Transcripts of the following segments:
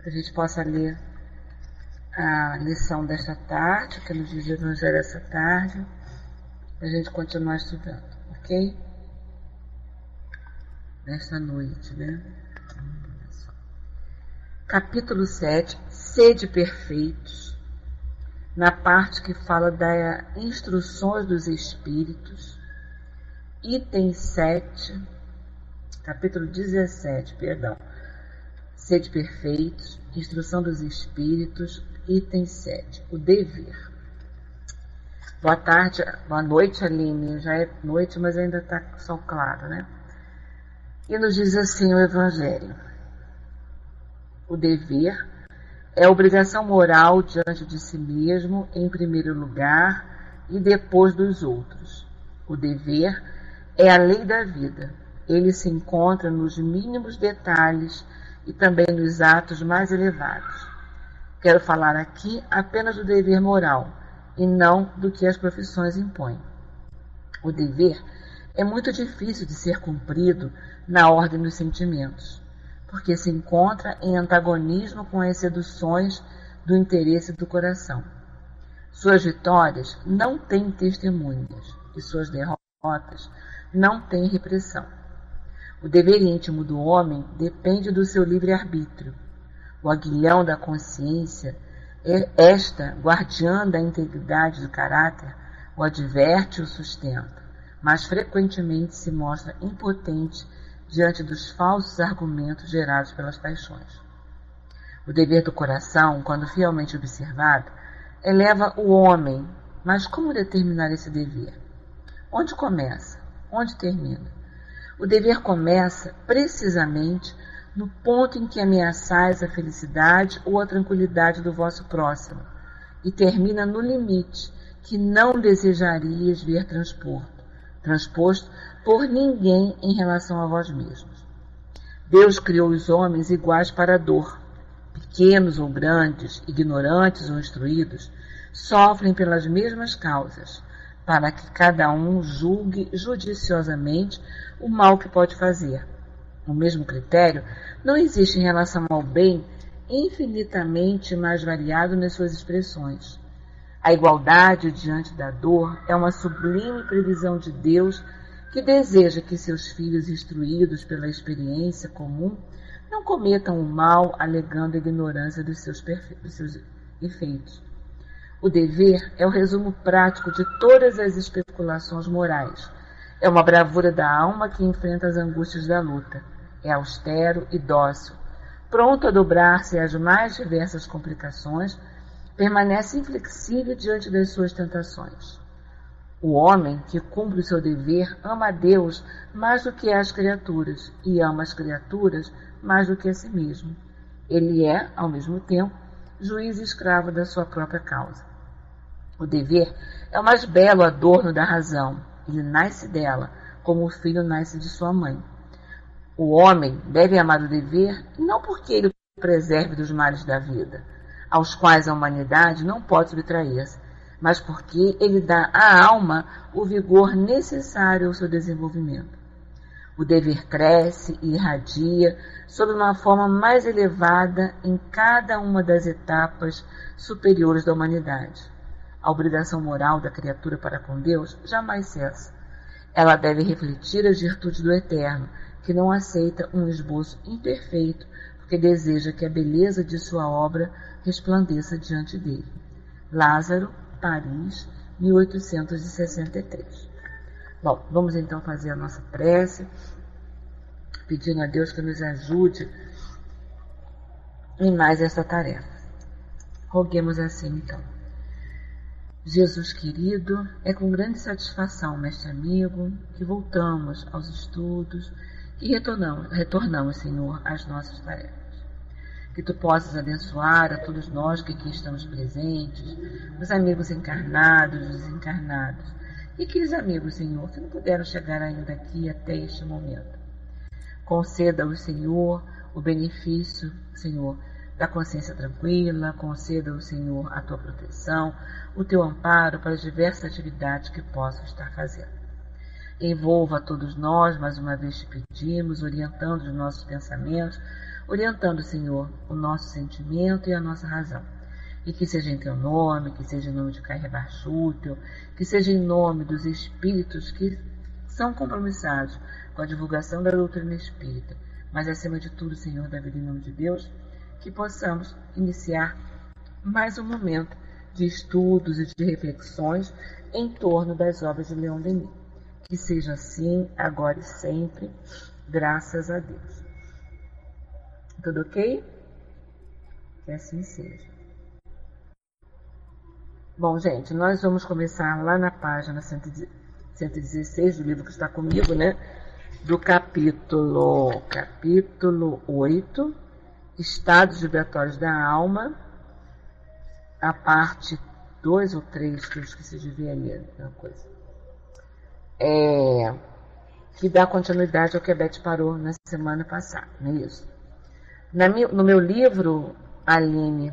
para que a gente possa ler a lição desta tarde, que nos diz o Evangelho dessa tarde, para a gente continuar estudando, ok? Nesta noite, né? Capítulo 7, Sede perfeitos, na parte que fala das instruções dos Espíritos, item 7, capítulo 17, perdão, Sede perfeitos, instrução dos Espíritos, item 7, o dever. Boa tarde, boa noite, Aline, já é noite, mas ainda está sol claro, né? E nos diz assim o Evangelho: o dever é a obrigação moral diante de si mesmo, em primeiro lugar, e depois dos outros. O dever é a lei da vida. Ele se encontra nos mínimos detalhes e também nos atos mais elevados. Quero falar aqui apenas do dever moral, e não do que as profissões impõem. O dever é muito difícil de ser cumprido na ordem dos sentimentos, porque se encontra em antagonismo com as seduções do interesse do coração. Suas vitórias não têm testemunhas e suas derrotas não têm repressão. O dever íntimo do homem depende do seu livre-arbítrio. O aguilhão da consciência, esta guardiã da integridade do caráter, o adverte e o sustenta, mas frequentemente se mostra impotente diante dos falsos argumentos gerados pelas paixões. O dever do coração, quando fielmente observado, eleva o homem. Mas como determinar esse dever? Onde começa? Onde termina? O dever começa precisamente no ponto em que ameaçais a felicidade ou a tranquilidade do vosso próximo, e termina no limite que não desejarias ver transposto por ninguém em relação a vós mesmos. Deus criou os homens iguais para a dor. Pequenos ou grandes, ignorantes ou instruídos, sofrem pelas mesmas causas, para que cada um julgue judiciosamente o mal que pode fazer. O mesmo critério não existe em relação ao bem, infinitamente mais variado nas suas expressões. A igualdade diante da dor é uma sublime previsão de Deus, que deseja que seus filhos, instruídos pela experiência comum, não cometam o mal alegando a ignorância dos seus efeitos. O dever é o resumo prático de todas as especulações morais. É uma bravura da alma que enfrenta as angústias da luta. É austero e dócil, pronto a dobrar-se às mais diversas complicações, permanece inflexível diante das suas tentações. O homem que cumpre o seu dever ama a Deus mais do que as criaturas, e ama as criaturas mais do que a si mesmo. Ele é, ao mesmo tempo, juiz e escravo da sua própria causa. O dever é o mais belo adorno da razão. Ele nasce dela, como o filho nasce de sua mãe. O homem deve amar o dever não porque ele o preserve dos males da vida, aos quais a humanidade não pode subtrair-se, mas porque ele dá à alma o vigor necessário ao seu desenvolvimento. O dever cresce e irradia sob uma forma mais elevada em cada uma das etapas superiores da humanidade. A obrigação moral da criatura para com Deus jamais cessa. Ela deve refletir as virtudes do Eterno, que não aceita um esboço imperfeito, porque deseja que a beleza de sua obra resplandeça diante dele. Lázaro, Paris, 1863. Bom, vamos então fazer a nossa prece, pedindo a Deus que nos ajude em mais essa tarefa. Roguemos assim então. Jesus querido, é com grande satisfação, mestre amigo, que voltamos aos estudos e retornamos, Senhor, às nossas tarefas. Que Tu possas abençoar a todos nós que aqui estamos presentes, os amigos encarnados, os desencarnados, e aqueles amigos, Senhor, que não puderam chegar ainda aqui até este momento. Conceda-os, Senhor, o benefício, Senhor, da consciência tranquila, conceda-os, Senhor, a Tua proteção, o Teu amparo para as diversas atividades que possam estar fazendo. Envolva a todos nós, mais uma vez te pedimos, orientando os nossos pensamentos, orientando, Senhor, o nosso sentimento e a nossa razão. E que seja em teu nome, que seja em nome de Caio Rebachútil, que seja em nome dos espíritos que são compromissados com a divulgação da doutrina espírita, mas acima de tudo, Senhor, da vida em nome de Deus, que possamos iniciar mais um momento de estudos e de reflexões em torno das obras de Leon Denis. Que seja assim, agora e sempre, graças a Deus. Tudo ok? Que assim seja. Bom, gente, nós vamos começar lá na página 116 do livro que está comigo, né? Do capítulo 8, Estados Vibratórios da Alma, a parte 2 ou 3, que eu esqueci de ver ali, uma coisa. Que dá continuidade ao que a Beth parou na semana passada, não é isso? No meu livro, Aline,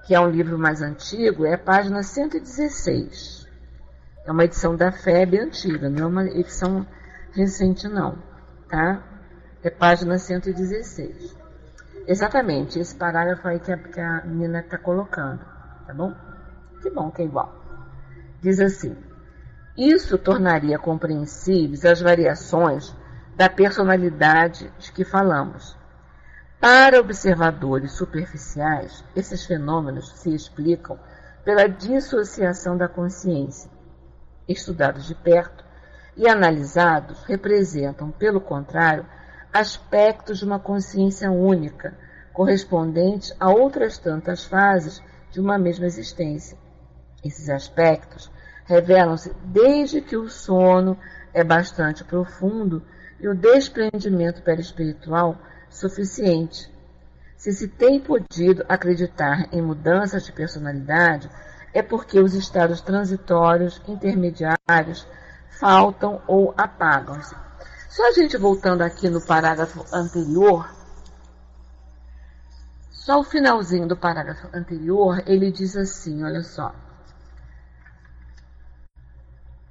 que é um livro mais antigo, é a página 116. É uma edição da FEB antiga, não é uma edição recente não, tá? É página 116. Exatamente, esse parágrafo aí que a menina está colocando, tá bom? Que bom que é igual. Diz assim: isso tornaria compreensíveis as variações da personalidade de que falamos. Para observadores superficiais, esses fenômenos se explicam pela dissociação da consciência. Estudados de perto e analisados, representam, pelo contrário, aspectos de uma consciência única, correspondente a outras tantas fases de uma mesma existência. Esses aspectos revelam-se desde que o sono é bastante profundo e o desprendimento perispiritual suficiente. Se tem podido acreditar em mudanças de personalidade, é porque os estados transitórios, intermediários, faltam ou apagam-se. Só a gente voltando aqui no parágrafo anterior, só o finalzinho do parágrafo anterior, ele diz assim, olha só.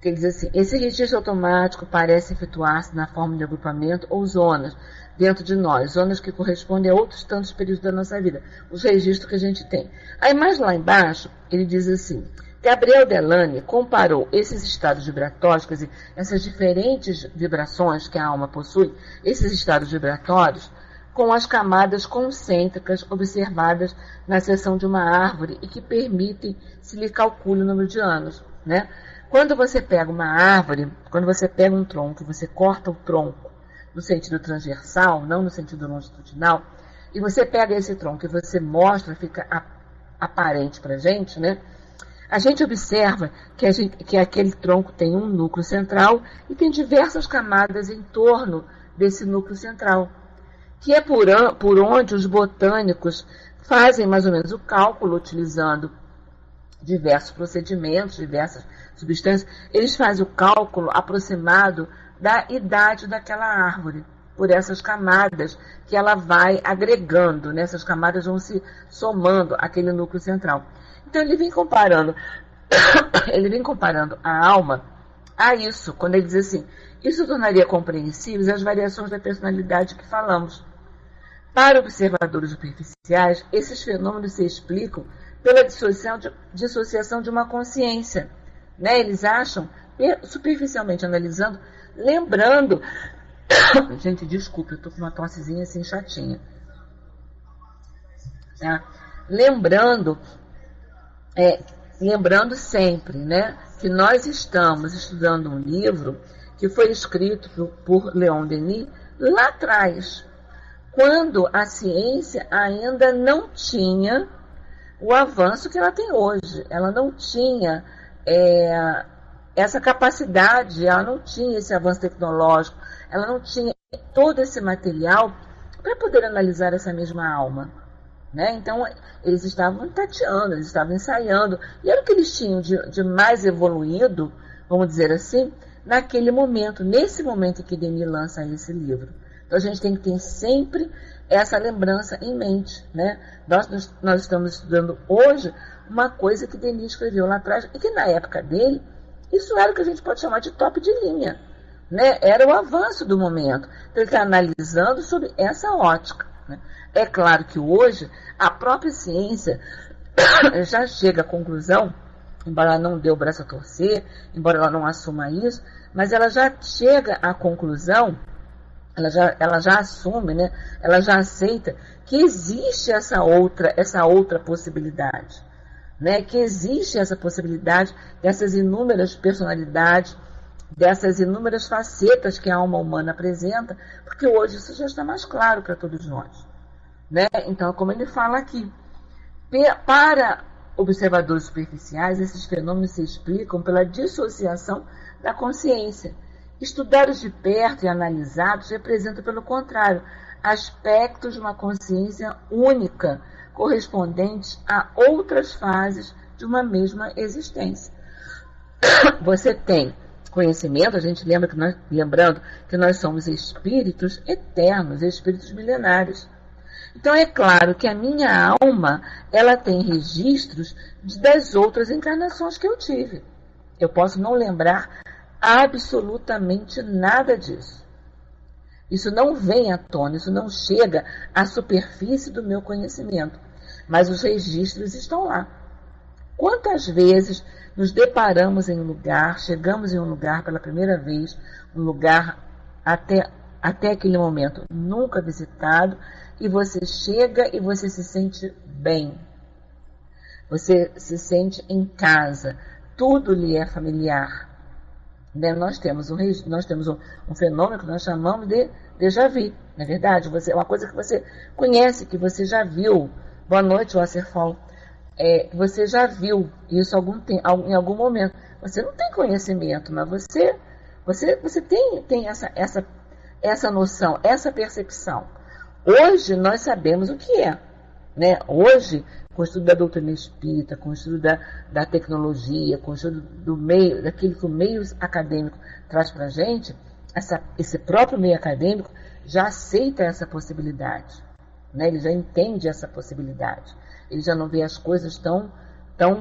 Ele diz assim: esse registro automático parece efetuar-se na forma de agrupamento ou zonas dentro de nós, zonas que correspondem a outros tantos períodos da nossa vida, os registros que a gente tem. Aí mais lá embaixo, ele diz assim: Gabriel Delany comparou esses estados vibratórios, quer dizer, essas diferentes vibrações que a alma possui, esses estados vibratórios, com as camadas concêntricas observadas na seção de uma árvore e que permitem se lhe calcule o número de anos, né? Quando você pega uma árvore, quando você pega um tronco, você corta o tronco no sentido transversal, não no sentido longitudinal, e você pega esse tronco e você mostra, fica aparente para a gente, né? A gente observa que aquele tronco tem um núcleo central e tem diversas camadas em torno desse núcleo central, que é por onde os botânicos fazem mais ou menos o cálculo, utilizando diversos procedimentos, diversas substâncias. Eles fazem o cálculo aproximado da idade daquela árvore, por essas camadas que ela vai agregando, né? Essas camadas vão se somando àquele núcleo central. Então ele vem comparando a alma a isso, quando ele diz assim: isso tornaria compreensíveis as variações da personalidade que falamos. Para observadores superficiais, esses fenômenos se explicam pela dissociação de uma consciência, né? Eles acham, superficialmente analisando, lembrando... Gente, desculpa, eu estou com uma tossezinha assim chatinha. Tá? Lembrando sempre, né, que nós estamos estudando um livro que foi escrito por Leon Denis lá atrás, quando a ciência ainda não tinha o avanço que ela tem hoje. Ela não tinha essa capacidade, ela não tinha esse avanço tecnológico, ela não tinha todo esse material para poder analisar essa mesma alma, né? Então, eles estavam tateando, eles estavam ensaiando, e era o que eles tinham de mais evoluído, vamos dizer assim, naquele momento, nesse momento em que Denis lança esse livro. Então, a gente tem que ter sempre essa lembrança em mente, né? Nós estamos estudando hoje uma coisa que Denis escreveu lá atrás, e que na época dele, isso era o que a gente pode chamar de top de linha, né? Era o avanço do momento. Então, ele está analisando sobre essa ótica, né? É claro que hoje a própria ciência já chega à conclusão, embora ela não dê o braço a torcer, embora ela não assuma isso, mas ela já chega à conclusão, ela já assume, né? Ela já aceita que existe essa outra possibilidade, né? Que existe essa possibilidade dessas inúmeras personalidades, dessas inúmeras facetas que a alma humana apresenta, porque hoje isso já está mais claro para todos nós, né? Então, como ele fala aqui, para observadores superficiais, esses fenômenos se explicam pela dissociação da consciência. Estudados de perto e analisados representam, pelo contrário, aspectos de uma consciência única, correspondentes a outras fases de uma mesma existência. Você tem conhecimento, a gente lembrando que nós somos espíritos eternos, espíritos milenários. Então é claro que a minha alma, ela tem registros das outras encarnações que eu tive. Eu posso não lembrar absolutamente nada disso. Isso não vem à tona, isso não chega à superfície do meu conhecimento, mas os registros estão lá. Quantas vezes nos deparamos em um lugar, chegamos em um lugar pela primeira vez, um lugar até aquele momento nunca visitado, e você chega e você se sente bem. Você se sente em casa, tudo lhe é familiar. Né? Nós temos um fenômeno que nós chamamos de déjà vu, não é verdade? É uma coisa que você conhece, que você já viu. Boa noite, Wasserfall. Você já viu isso em algum momento. Você não tem conhecimento, mas você tem essa noção, essa percepção. Hoje nós sabemos o que é, né? Hoje, com o estudo da doutrina espírita, com o estudo da tecnologia, com o estudo daquilo que o meio acadêmico traz para a gente, esse próprio meio acadêmico já aceita essa possibilidade, né? Ele já entende essa possibilidade. Ele já não vê as coisas tão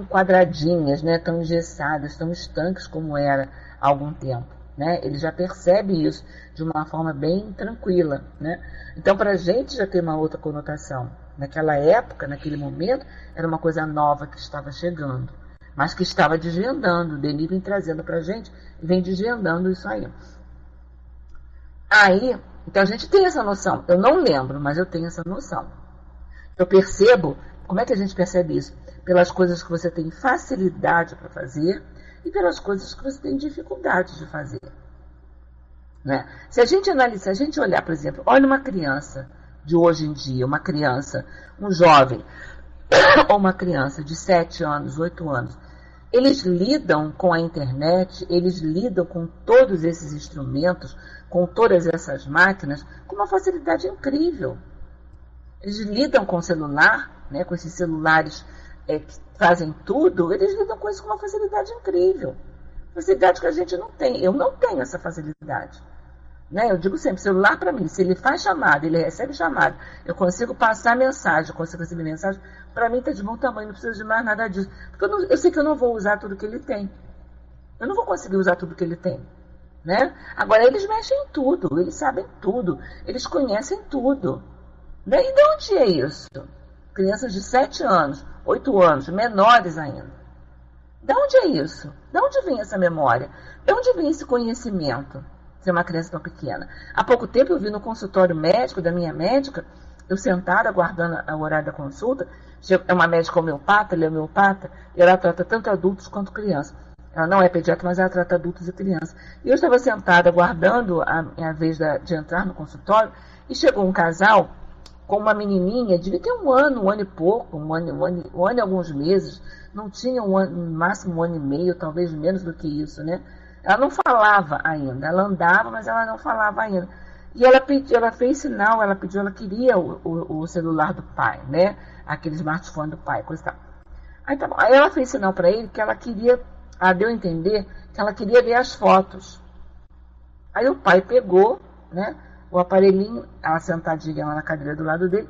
quadradinhas, né? Tão engessadas, tão estanques como era há algum tempo. Né? Ele já percebe isso de uma forma bem tranquila, né? Então, para a gente já tem uma outra conotação. Naquela época, naquele momento, era uma coisa nova que estava chegando, mas que estava desvendando. O Denis vem trazendo para a gente e vem desvendando isso aí. Então a gente tem essa noção. Eu não lembro, mas eu tenho essa noção. Eu percebo. Como é que a gente percebe isso? Pelas coisas que você tem facilidade para fazer e pelas coisas que você tem dificuldade de fazer. Né? Se a gente olhar, por exemplo, olha uma criança de hoje em dia, um jovem, ou uma criança de 7 anos, 8 anos, eles lidam com a internet, eles lidam com todos esses instrumentos, com todas essas máquinas, com uma facilidade incrível. Eles lidam com o celular, né, com esses celulares que fazem tudo, eles lidam com isso com uma facilidade incrível. Facilidade que a gente não tem. Eu não tenho essa facilidade. Né? Eu digo sempre, celular para mim, se ele faz chamada, ele recebe chamada, eu consigo passar mensagem, eu consigo receber mensagem, para mim está de bom tamanho, não preciso de mais nada disso. Porque eu sei que eu não vou usar tudo que ele tem. Eu não vou conseguir usar tudo que ele tem. Né? Agora, eles mexem em tudo, eles sabem tudo, eles conhecem tudo. Né? E de onde é isso? Crianças de 7 anos, 8 anos, menores ainda. De onde é isso? De onde vem essa memória? De onde vem esse conhecimento? Ser uma criança tão pequena. Há pouco tempo eu vi no consultório médico da minha médica, eu sentada aguardando o horário da consulta, é uma médica homeopata, ela é homeopata, e ela trata tanto adultos quanto crianças. Ela não é pediatra, mas ela trata adultos e crianças. E eu estava sentada aguardando a minha vez de entrar no consultório, e chegou um casal com uma menininha, devia ter um ano e pouco, um ano e alguns meses, não tinha no máximo 1 ano e meio, talvez menos do que isso, né? Ela não falava ainda, ela andava, mas ela não falava ainda. E ela fez sinal, ela queria o celular do pai, né? Aquele smartphone do pai, coisa e tal. Aí, tá bom. Aí ela fez sinal para ele que ela deu a entender que ela queria ver as fotos. Aí o pai pegou, né? O aparelhinho, ela sentadinha lá na cadeira do lado dele,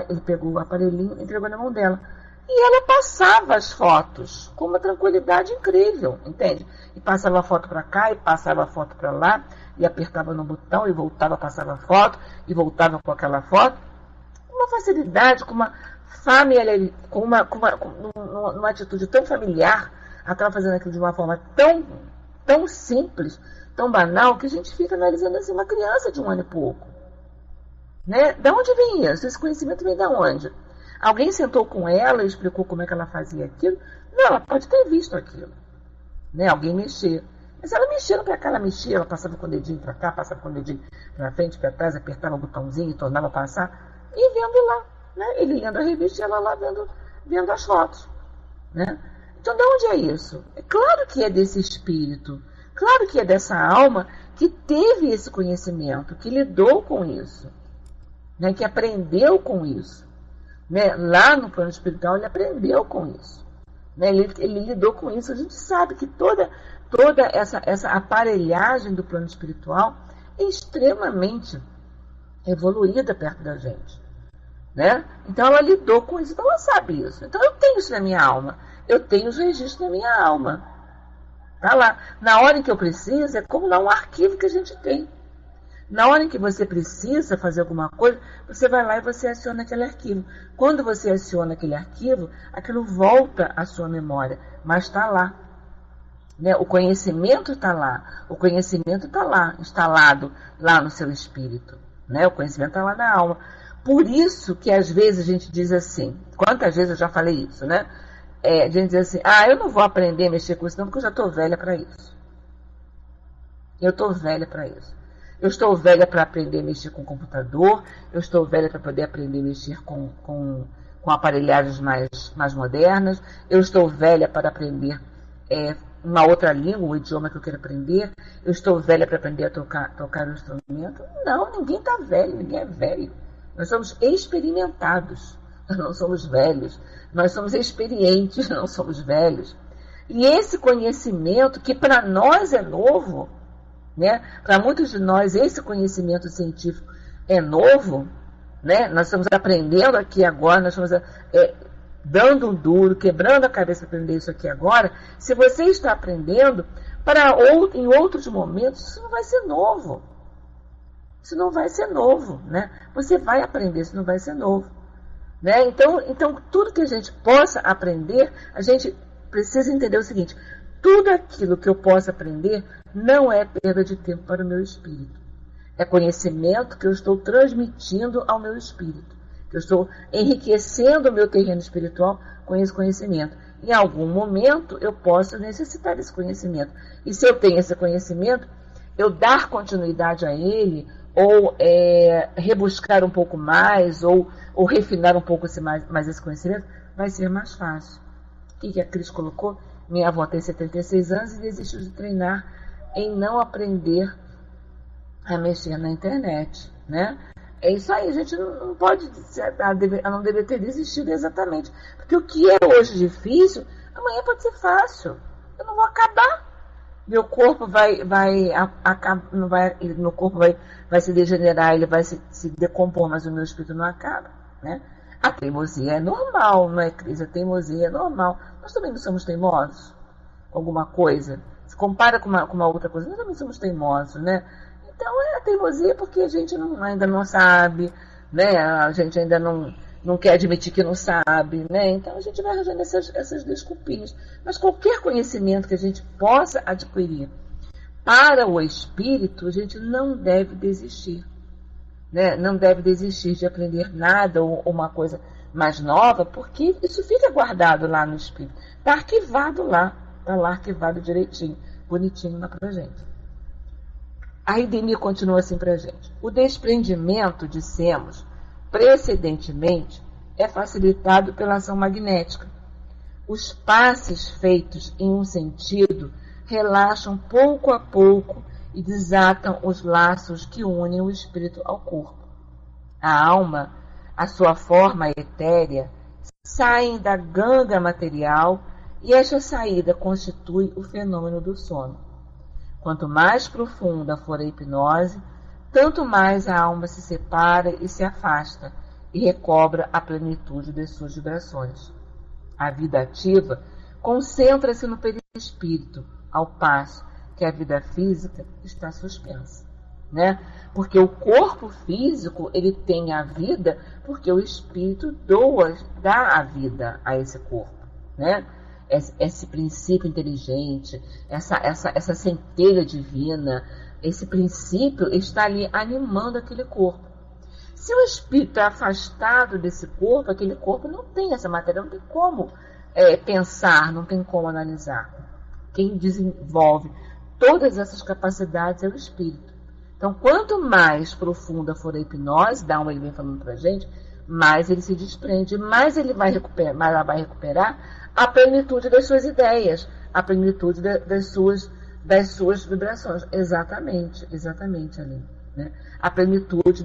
ele pegou o aparelhinho e entregou na mão dela. E ela passava as fotos com uma tranquilidade incrível, entende? E passava a foto para cá, e passava a foto para lá, e apertava no botão, e voltava, passava a foto, e voltava com aquela foto. uma facilidade, com uma família, numa atitude tão familiar, acaba fazendo aquilo de uma forma tão simples, tão banal, que a gente fica analisando assim, uma criança de 1 ano e pouco. Né? Da onde vem isso? Esse conhecimento vem da onde? Alguém sentou com ela e explicou como é que ela fazia aquilo? Não, ela pode ter visto aquilo. Né? Alguém mexer. Mas ela mexia para cá, ela mexia, ela passava com o dedinho para cá, passava com o dedinho para frente, para trás, apertava o botãozinho e tornava passar. E vendo lá. Né? Ele lendo a revista e ela lá vendo as fotos. Né? Então, de onde é isso? É claro que é desse espírito. Claro que é dessa alma que teve esse conhecimento, que lidou com isso. Né, que aprendeu com isso. Né, lá no plano espiritual ele aprendeu com isso. Né, ele lidou com isso. A gente sabe que toda essa aparelhagem do plano espiritual é extremamente evoluída perto da gente. Né? Então ela lidou com isso, então ela sabe isso. Então eu tenho isso na minha alma. Eu tenho os registros na minha alma. Tá lá. Na hora em que eu preciso, é como lá um arquivo que a gente tem. Na hora em que você precisa fazer alguma coisa, você vai lá e você aciona aquele arquivo. Quando você aciona aquele arquivo, aquilo volta à sua memória, mas está lá. Né? O conhecimento está lá. O conhecimento está lá, instalado lá no seu espírito. Né? O conhecimento está lá na alma. Por isso que às vezes a gente diz assim, quantas vezes eu já falei isso, né? A gente diz assim, eu não vou aprender a mexer com isso não, porque eu já estou velha para isso. Eu estou velha para isso. Eu estou velha para aprender a mexer com o computador, eu estou velha para poder aprender a mexer com aparelhagens mais modernas, eu estou velha para aprender uma outra língua, um idioma que eu quero aprender, eu estou velha para aprender a tocar um instrumento. Não, ninguém está velho, ninguém é velho. Nós somos experimentados, nós não somos velhos. Nós somos experientes, não somos velhos. E esse conhecimento, que para nós é novo, né? Para muitos de nós esse conhecimento científico é novo, né? Nós estamos aprendendo aqui agora, nós estamos dando um duro, quebrando a cabeça para aprender isso aqui agora. Se você está aprendendo, em outros momentos, isso não vai ser novo. Isso não vai ser novo, né? Você vai aprender, isso não vai ser novo. Né? Então, tudo que a gente possa aprender, a gente precisa entender o seguinte: tudo aquilo que eu possa aprender não é perda de tempo para o meu espírito. É conhecimento que eu estou transmitindo ao meu espírito. Que eu estou enriquecendo o meu terreno espiritual com esse conhecimento. Em algum momento eu posso necessitar desse conhecimento. E se eu tenho esse conhecimento, eu dar continuidade a ele, ou rebuscar um pouco mais, ou refinar um pouco mais esse conhecimento, vai ser mais fácil. O que a Cris colocou? Minha avó tem 76 anos e desistiu de treinar em não aprender a mexer na internet. Né? É isso aí, a gente não pode, ela não deveria ter desistido exatamente. Porque o que é hoje difícil, amanhã pode ser fácil. Eu não vou acabar. Meu corpo vai se degenerar, ele vai se decompor, mas o meu espírito não acaba, né? A teimosia é normal, não é, Cris? A teimosia é normal. Nós também não somos teimosos com alguma coisa. Se compara com uma outra coisa, nós também somos teimosos, né? Então, a teimosia porque a gente ainda não sabe, né? A gente ainda não quer admitir que não sabe, né? Então a gente vai arranjando essas desculpinhas. Mas qualquer conhecimento que a gente possa adquirir para o espírito, a gente não deve desistir. Né? Não deve desistir de aprender nada ou uma coisa mais nova, porque isso fica guardado lá no espírito. Está arquivado lá, está lá arquivado direitinho, bonitinho lá para a gente. A Idemir continua assim para a gente. O desprendimento, dissemos, precedentemente, é facilitado pela ação magnética. Os passes feitos em um sentido relaxam pouco a pouco e desatam os laços que unem o espírito ao corpo. A alma, a sua forma etérea, saem da ganga material e esta saída constitui o fenômeno do sono. Quanto mais profunda for a hipnose, tanto mais a alma se separa e se afasta e recobra a plenitude de suas vibrações. A vida ativa concentra-se no perispírito, ao passo que a vida física está suspensa. né? Porque o corpo físico, ele tem a vida porque o espírito dá a vida a esse corpo, né? Esse princípio inteligente, essa centelha divina, esse princípio está ali animando aquele corpo. Se o espírito é afastado desse corpo, aquele corpo não tem essa matéria, não tem como pensar, não tem como analisar. Quem desenvolve todas essas capacidades é o espírito. Então, quanto mais profunda for a hipnose, Dalma ele vem falando pra gente, mais ele se desprende, mais ele vai recuperar a plenitude das suas ideias, a plenitude das suas vibrações. Exatamente, Aline, né? A plenitude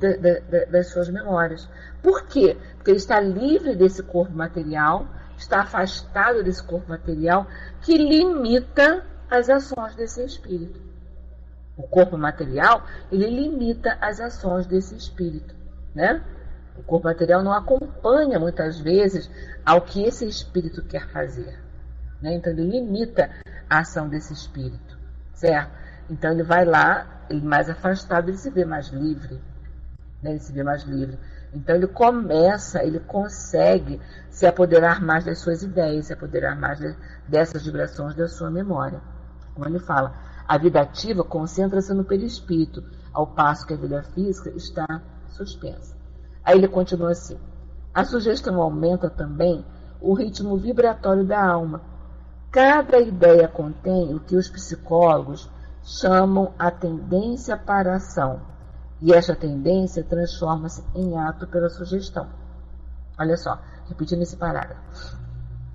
das suas memórias. Por quê? Porque ele está livre desse corpo material, está afastado desse corpo material que limita as ações desse espírito. O corpo material, ele limita as ações desse espírito, né? O corpo material não acompanha, muitas vezes, ao que esse espírito quer fazer, né? Então, ele limita a ação desse espírito, certo? Então, ele vai lá, ele mais afastado, ele se vê mais livre, né? Ele se vê mais livre. Então, ele consegue se apoderar mais das suas ideias, se apoderar mais dessas vibrações da sua memória. Como ele fala, a vida ativa concentra-se no perispírito, ao passo que a vida física está suspensa. Aí ele continua assim: a sugestão aumenta também o ritmo vibratório da alma. Cada ideia contém o que os psicólogos chamam a tendência para a ação, e esta tendência transforma-se em ato pela sugestão. Olha só, repetindo esse parágrafo,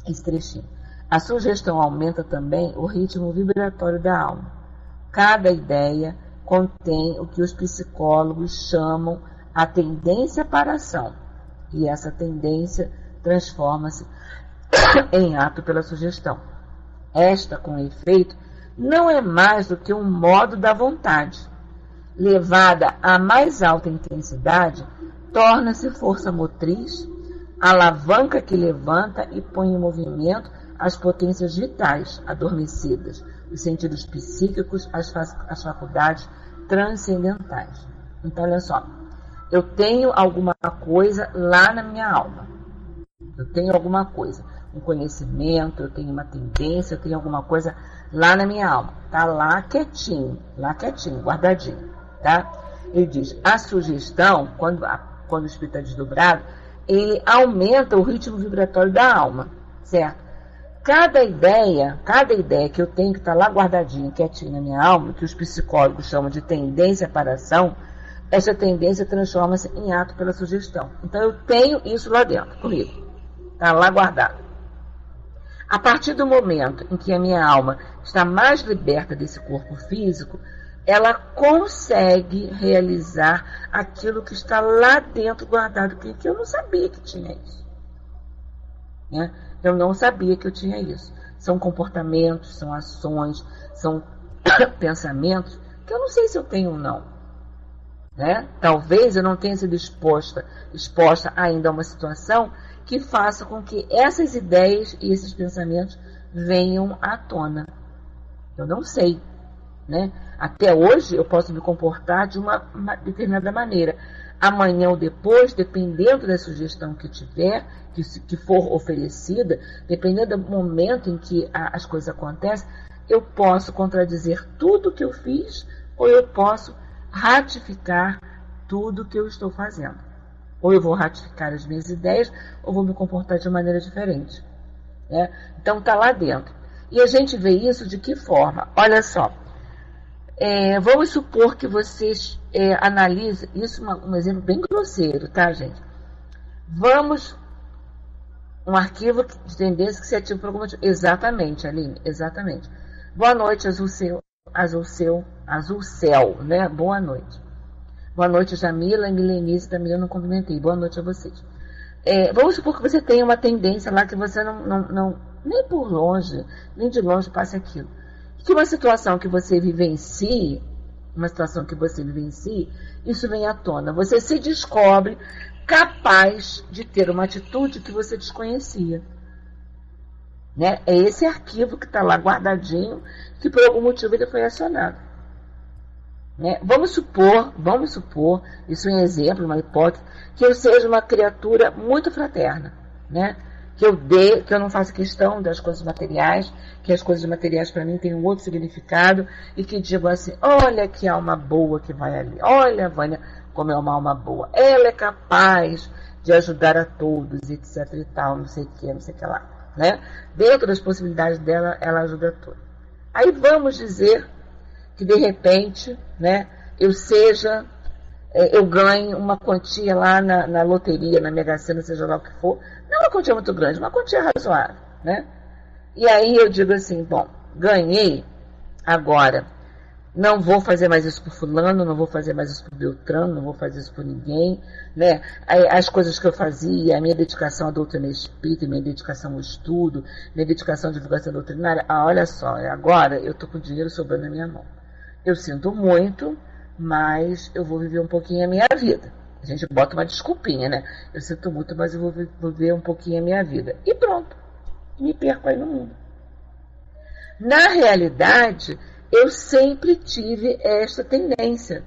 esse trechinho. A sugestão aumenta também o ritmo vibratório da alma. Cada ideia contém o que os psicólogos chamam a tendência para a ação, e essa tendência transforma-se em ato pela sugestão. Esta, com efeito, não é mais do que um modo da vontade. Levada à mais alta intensidade, torna-se força motriz, alavanca que levanta e põe em movimento as potências vitais adormecidas, os sentidos psíquicos, as faculdades transcendentais. Então, olha só, eu tenho alguma coisa lá na minha alma. Eu tenho alguma coisa, um conhecimento, eu tenho uma tendência, eu tenho alguma coisa lá na minha alma. Está lá quietinho, guardadinho, tá? Ele diz, a sugestão, quando o espírito é desdobrado, ele aumenta o ritmo vibratório da alma, certo? Cada ideia que eu tenho que estar lá guardadinha, quietinha na minha alma, que os psicólogos chamam de tendência para a ação, essa tendência transforma-se em ato pela sugestão. Então eu tenho isso lá dentro, comigo. Está lá guardado. A partir do momento em que a minha alma está mais liberta desse corpo físico, ela consegue realizar aquilo que está lá dentro guardado, que eu não sabia que tinha isso, né? Eu não sabia que eu tinha isso. São comportamentos, são ações, são pensamentos que eu não sei se eu tenho ou não, né? Talvez eu não tenha sido exposta ainda a uma situação que faça com que essas ideias e esses pensamentos venham à tona. Eu não sei, né? Até hoje eu posso me comportar de uma determinada maneira. Amanhã ou depois, dependendo da sugestão que tiver, que for oferecida, dependendo do momento em que as coisas acontecem, eu posso contradizer tudo que eu fiz, ou eu posso ratificar tudo que eu estou fazendo. Ou eu vou ratificar as minhas ideias, ou vou me comportar de maneira diferente, né? Então está lá dentro. E a gente vê isso de que forma? Olha só. Vamos supor que vocês analisem isso, um exemplo bem grosseiro, tá, gente? Um arquivo de tendência que se ativa por algum motivo. Exatamente, Aline, exatamente. Boa noite, azul céu, né? Boa noite. Boa noite, Jamila, Milenice, também eu não cumprimentei. Boa noite a vocês. Vamos supor que você tenha uma tendência lá que você não nem por longe, nem de longe passa aquilo. Que uma situação que você vivencie, isso vem à tona. Você se descobre capaz de ter uma atitude que você desconhecia, né? É esse arquivo que está lá guardadinho, que por algum motivo ele foi acionado. Né? Vamos supor, isso é um exemplo, uma hipótese, que eu seja uma criatura muito fraterna, né? Que eu não faça questão das coisas materiais, que as coisas materiais para mim têm um outro significado, e que digo assim, olha que alma boa que vai ali, olha a Vânia como é uma alma boa, ela é capaz de ajudar a todos, etc e tal, não sei o que lá, né? Dentro das possibilidades dela, ela ajuda a todos. Aí vamos dizer que de repente, né, eu ganhe uma quantia lá na loteria, na Mega Sena, seja lá o que for, não uma quantia muito grande, uma quantia razoável, né? E aí eu digo assim, bom, ganhei, agora não vou fazer mais isso por fulano, não vou fazer mais isso por Beltrano, não vou fazer isso por ninguém, né? As coisas que eu fazia, a minha dedicação à doutrina espírita, minha dedicação ao estudo, minha dedicação à divulgação doutrinária, olha só, agora eu estou com dinheiro sobrando na minha mão. Eu sinto muito, mas eu vou viver um pouquinho a minha vida. A gente bota uma desculpinha, né? Eu sinto muito, mas eu vou viver um pouquinho a minha vida. E pronto, me perco aí no mundo. Na realidade, eu sempre tive esta tendência.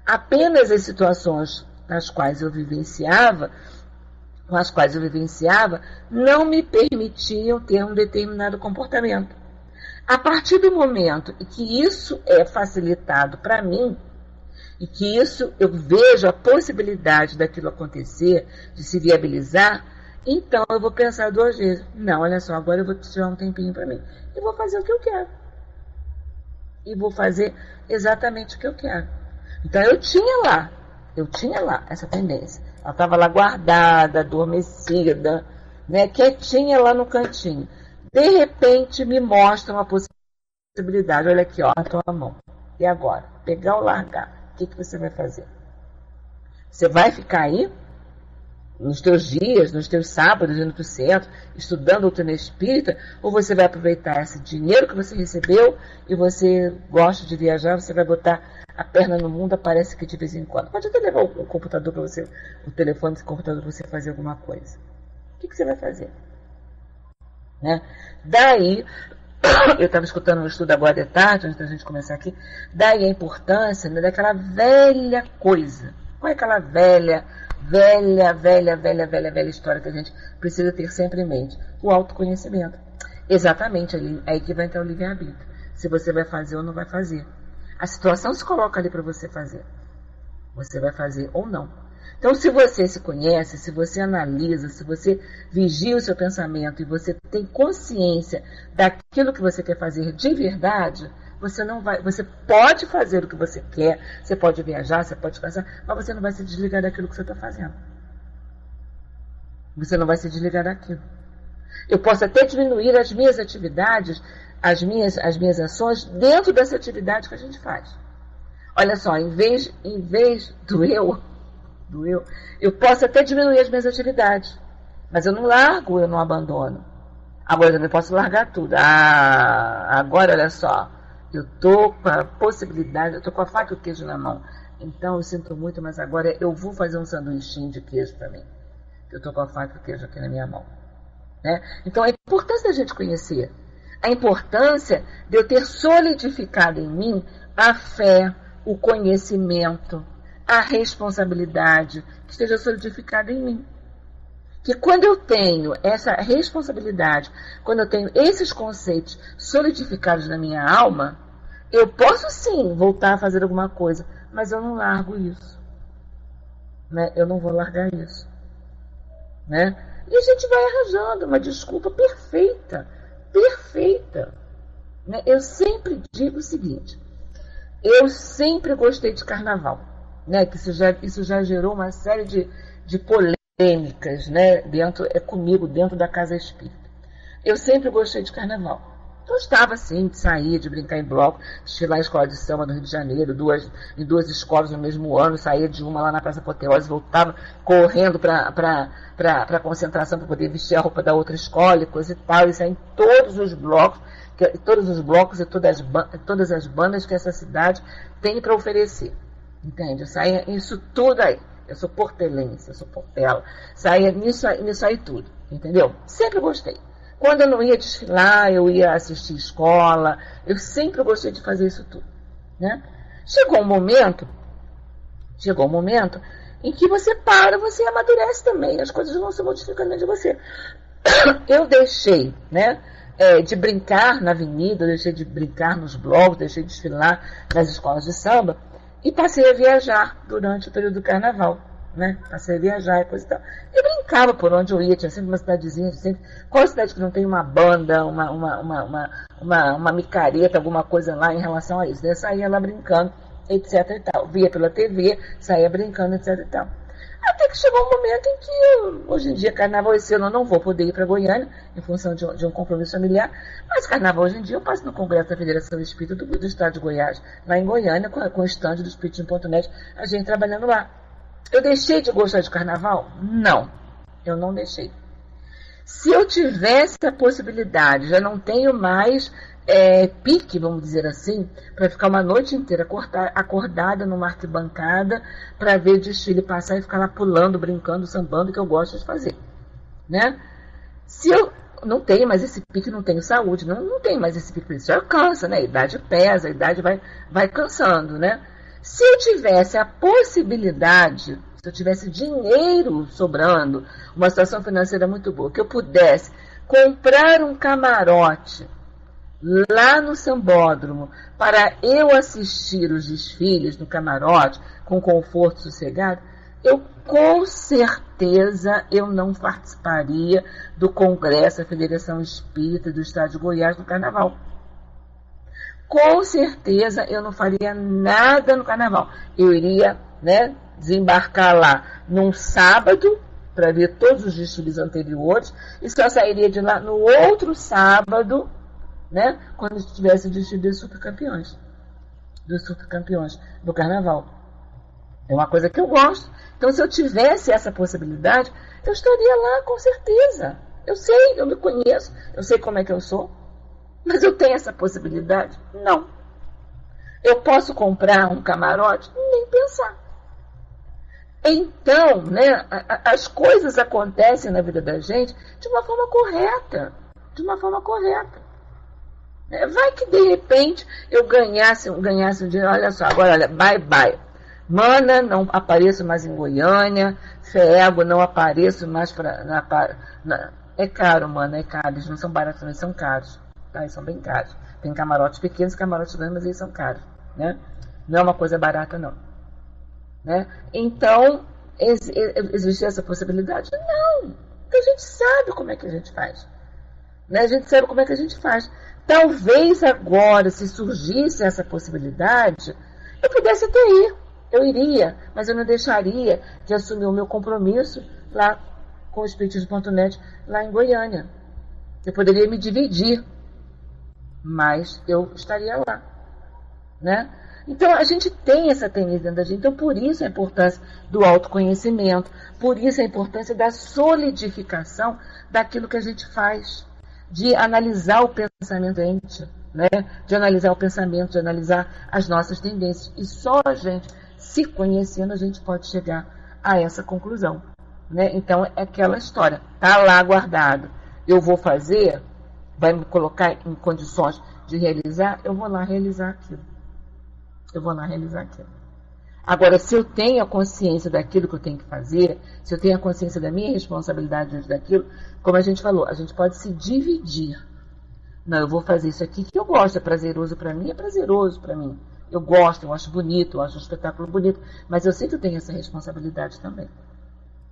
Apenas as situações com as quais eu vivenciava, não me permitiam ter um determinado comportamento. A partir do momento em que isso é facilitado para mim, e que isso eu vejo a possibilidade daquilo acontecer, de se viabilizar, então eu vou pensar duas vezes. Não, olha só, agora eu vou tirar um tempinho para mim. E vou fazer o que eu quero. E vou fazer exatamente o que eu quero. Então eu tinha lá essa tendência. Ela estava lá guardada, adormecida, né, quietinha lá no cantinho. De repente me mostra uma possibilidade. Olha aqui, ó, na tua mão. E agora? Pegar ou largar? O que você vai fazer? Você vai ficar aí, nos teus dias, nos teus sábados, indo para o centro, estudando doutrina espírita, ou você vai aproveitar esse dinheiro que você recebeu e você gosta de viajar, você vai botar a perna no mundo, aparece que de vez em quando. Pode até levar o computador para você, o telefone do computador para você fazer alguma coisa. O que você vai fazer? Né? Daí, eu estava escutando um estudo agora de tarde, antes da gente começar aqui, daí a importância, né, daquela velha coisa. Qual é aquela velha história que a gente precisa ter sempre em mente? O autoconhecimento. Exatamente, aí que vai entrar o livre-arbítrio. Se você vai fazer ou não vai fazer. A situação se coloca ali para você fazer. Você vai fazer ou não. Então, se você se conhece, se você analisa, se você vigia o seu pensamento e você tem consciência daquilo que você quer fazer de verdade, você pode fazer o que você quer, você pode viajar, você pode casar, mas você não vai se desligar daquilo que você está fazendo. Você não vai se desligar daquilo. Eu posso até diminuir as minhas atividades, as minhas ações dentro dessa atividade que a gente faz. Olha só, em vez do eu posso até diminuir as minhas atividades, mas eu não largo, eu não abandono. Agora eu não posso largar tudo. Agora olha só, eu estou com a possibilidade, eu estou com a faca e o queijo na mão. Então eu sinto muito, mas agora eu vou fazer um sanduichinho de queijo para mim. Eu estou com a faca e o queijo aqui na minha mão. Né? Então a importância da gente conhecer, a importância de eu ter solidificado em mim a fé, o conhecimento, a responsabilidade que esteja solidificada em mim. Que quando eu tenho essa responsabilidade, quando eu tenho esses conceitos solidificados na minha alma, eu posso sim voltar a fazer alguma coisa, mas eu não largo isso. Né? Eu não vou largar isso. Né? E a gente vai arranjando uma desculpa perfeita. Né? Eu sempre digo o seguinte, eu sempre gostei de carnaval. Né, que isso já gerou uma série de polêmicas, né, comigo, dentro da casa espírita. Eu sempre gostei de carnaval. Gostava, sim, de sair, de brincar em bloco, estilar a escola de samba no Rio de Janeiro, em duas escolas no mesmo ano, saía de uma lá na Praça Apoteose, voltava correndo para a concentração para poder vestir a roupa da outra escola e coisa e tal, e saía em todos os blocos e todas as bandas que essa cidade tem para oferecer. Entende? Eu saía isso tudo aí. Eu sou portelense, eu sou portela. Saía nisso aí tudo. Entendeu? Sempre gostei. Quando eu não ia desfilar, eu ia assistir escola. Eu sempre gostei de fazer isso tudo. Né? Chegou um momento em que você para, você amadurece também, as coisas vão se modificando dentro de você. Eu deixei, né, de brincar na avenida, deixei de brincar nos blocos, deixei de desfilar nas escolas de samba e passei a viajar durante o período do carnaval, né? Passei a viajar e coisa e tal. Eu brincava por onde eu ia, tinha sempre uma cidadezinha, qual cidade que não tem uma banda, uma micareta, alguma coisa lá em relação a isso? Eu saía lá brincando, etc e tal. Via pela TV, saía brincando, etc e tal. Até que chegou um momento em que, hoje em dia, carnaval esse ano eu não vou poder ir para Goiânia, em função de um compromisso familiar, mas carnaval hoje em dia eu passo no Congresso da Federação Espírita do Estado de Goiás, lá em Goiânia, com o stand do Espiritismo.net, a gente trabalhando lá. Eu deixei de gostar de carnaval? Não, eu não deixei. Se eu tivesse a possibilidade, já não tenho mais pique, vamos dizer assim, para ficar uma noite inteira acordada numa arquibancada para ver o desfile passar e ficar lá pulando, brincando, sambando, que eu gosto de fazer, né? Se eu não tenho mais esse pique, não tenho saúde, não tenho mais esse pique, isso já cansa, né? A idade pesa, a idade vai cansando, né? Se eu tivesse a possibilidade, se eu tivesse dinheiro sobrando, uma situação financeira muito boa, que eu pudesse comprar um camarote lá no Sambódromo para eu assistir os desfiles no camarote com conforto sossegado, eu com certeza eu não participaria do Congresso da Federação Espírita do Estado de Goiás no Carnaval. Com certeza eu não faria nada no Carnaval. Eu iria, né, desembarcar lá num sábado para ver todos os desfiles anteriores e só sairia de lá no outro sábado, né, quando estivesse o desfile dos supercampeões do Carnaval. É uma coisa que eu gosto. Então, se eu tivesse essa possibilidade, eu estaria lá com certeza. Eu sei, eu me conheço, eu sei como é que eu sou. Mas eu tenho essa possibilidade? Não. Eu posso comprar um camarote? Nem pensar. Então, né, as coisas acontecem na vida da gente de uma forma correta. Vai que de repente eu ganhasse um dinheiro, olha só, agora olha, bye. Mana, não apareço mais em Goiânia, Fego, não apareço mais é caro, Mana, é caro, eles não são baratos, eles são caros. Tá, eles são bem caros. Tem camarotes pequenos, camarotes grandes, mas eles são caros, né? Não é uma coisa barata, não. Né? Então, existe essa possibilidade? Não. Porque a gente sabe como é que a gente faz. Né? A gente sabe como é que a gente faz. Talvez agora, se surgisse essa possibilidade, eu pudesse até ir. Eu iria, mas eu não deixaria de assumir o meu compromisso lá com o Espiritismo.net, lá em Goiânia. Eu poderia me dividir, mas eu estaria lá, né? Então, a gente tem essa tendência dentro da gente. Então, por isso a importância do autoconhecimento, por isso a importância da solidificação daquilo que a gente faz, de analisar o pensamento da gente, né? De analisar o pensamento, de analisar as nossas tendências. E só a gente, se conhecendo, a gente pode chegar a essa conclusão, né? Então, é aquela história, tá lá guardado. Eu vou fazer, vai me colocar em condições de realizar, eu vou lá realizar aquilo. Agora, se eu tenho a consciência daquilo que eu tenho que fazer, se eu tenho a consciência da minha responsabilidade diante daquilo, como a gente falou, a gente pode se dividir. Não, eu vou fazer isso aqui que eu gosto, é prazeroso para mim, Eu gosto, eu acho bonito, eu acho um espetáculo bonito, mas eu sei que eu tenho essa responsabilidade também.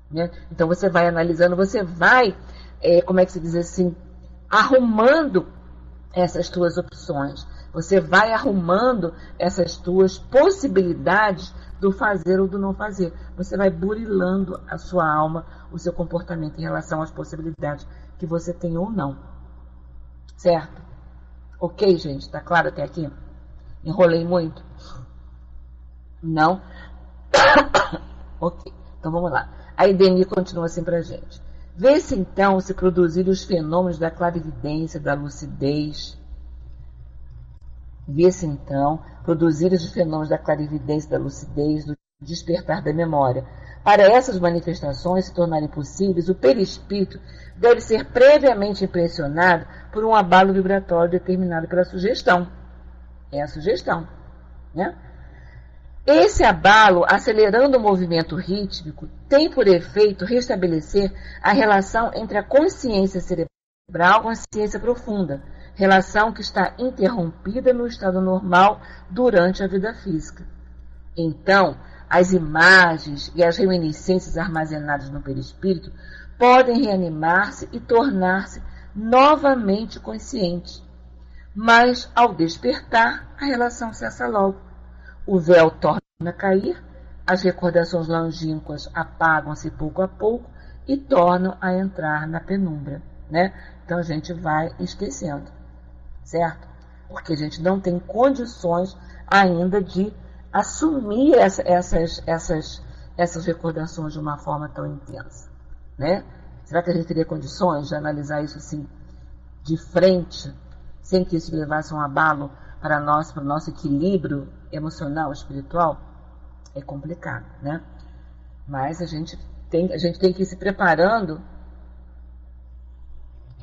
Né? Então, você vai analisando, você vai, como é que se diz assim, arrumando essas tuas opções. Você vai arrumando essas tuas possibilidades do fazer ou do não fazer. Você vai burilando a sua alma, o seu comportamento em relação às possibilidades que você tem ou não. Certo? Ok, gente? Tá claro até aqui? Enrolei muito? Não? Ok. Então vamos lá. A Ideni continua assim pra gente. Vê-se então se produzirem os fenômenos da clarividência, da lucidez. Vê-se então produzir os fenômenos da clarividência, da lucidez, do despertar da memória. Para essas manifestações se tornarem possíveis, o perispírito deve ser previamente impressionado por um abalo vibratório determinado pela sugestão. É a sugestão, né? Esse abalo, acelerando o movimento rítmico, tem por efeito restabelecer a relação entre a consciência cerebral e a consciência profunda, relação que está interrompida no estado normal durante a vida física. Então, as imagens e as reminiscências armazenadas no perispírito podem reanimar-se e tornar-se novamente conscientes. Mas, ao despertar, a relação cessa logo. O véu torna a cair, as recordações longínquas apagam-se pouco a pouco e tornam a entrar na penumbra, né? Então a gente vai esquecendo, certo? Porque a gente não tem condições ainda de assumir essas recordações de uma forma tão intensa, né? Será que a gente teria condições de analisar isso assim de frente, sem que isso levasse um abalo para o nosso equilíbrio emocional, espiritual? É complicado, né? Mas a gente tem que ir se preparando.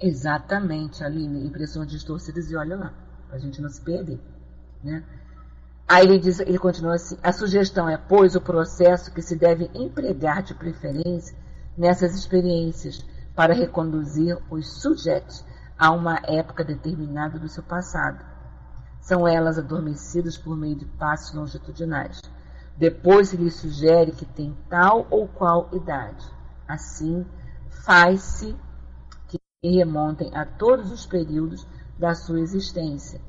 Exatamente, Aline, impressões distorcidas, e olha lá, para a gente não se perder, né? Aí ele continua assim: a sugestão é, pois, o processo que se deve empregar de preferência nessas experiências para reconduzir os sujeitos a uma época determinada do seu passado. São elas adormecidas por meio de passos longitudinais. Depois se lhe sugere que tem tal ou qual idade. Assim, faz-se que remontem a todos os períodos da sua existência.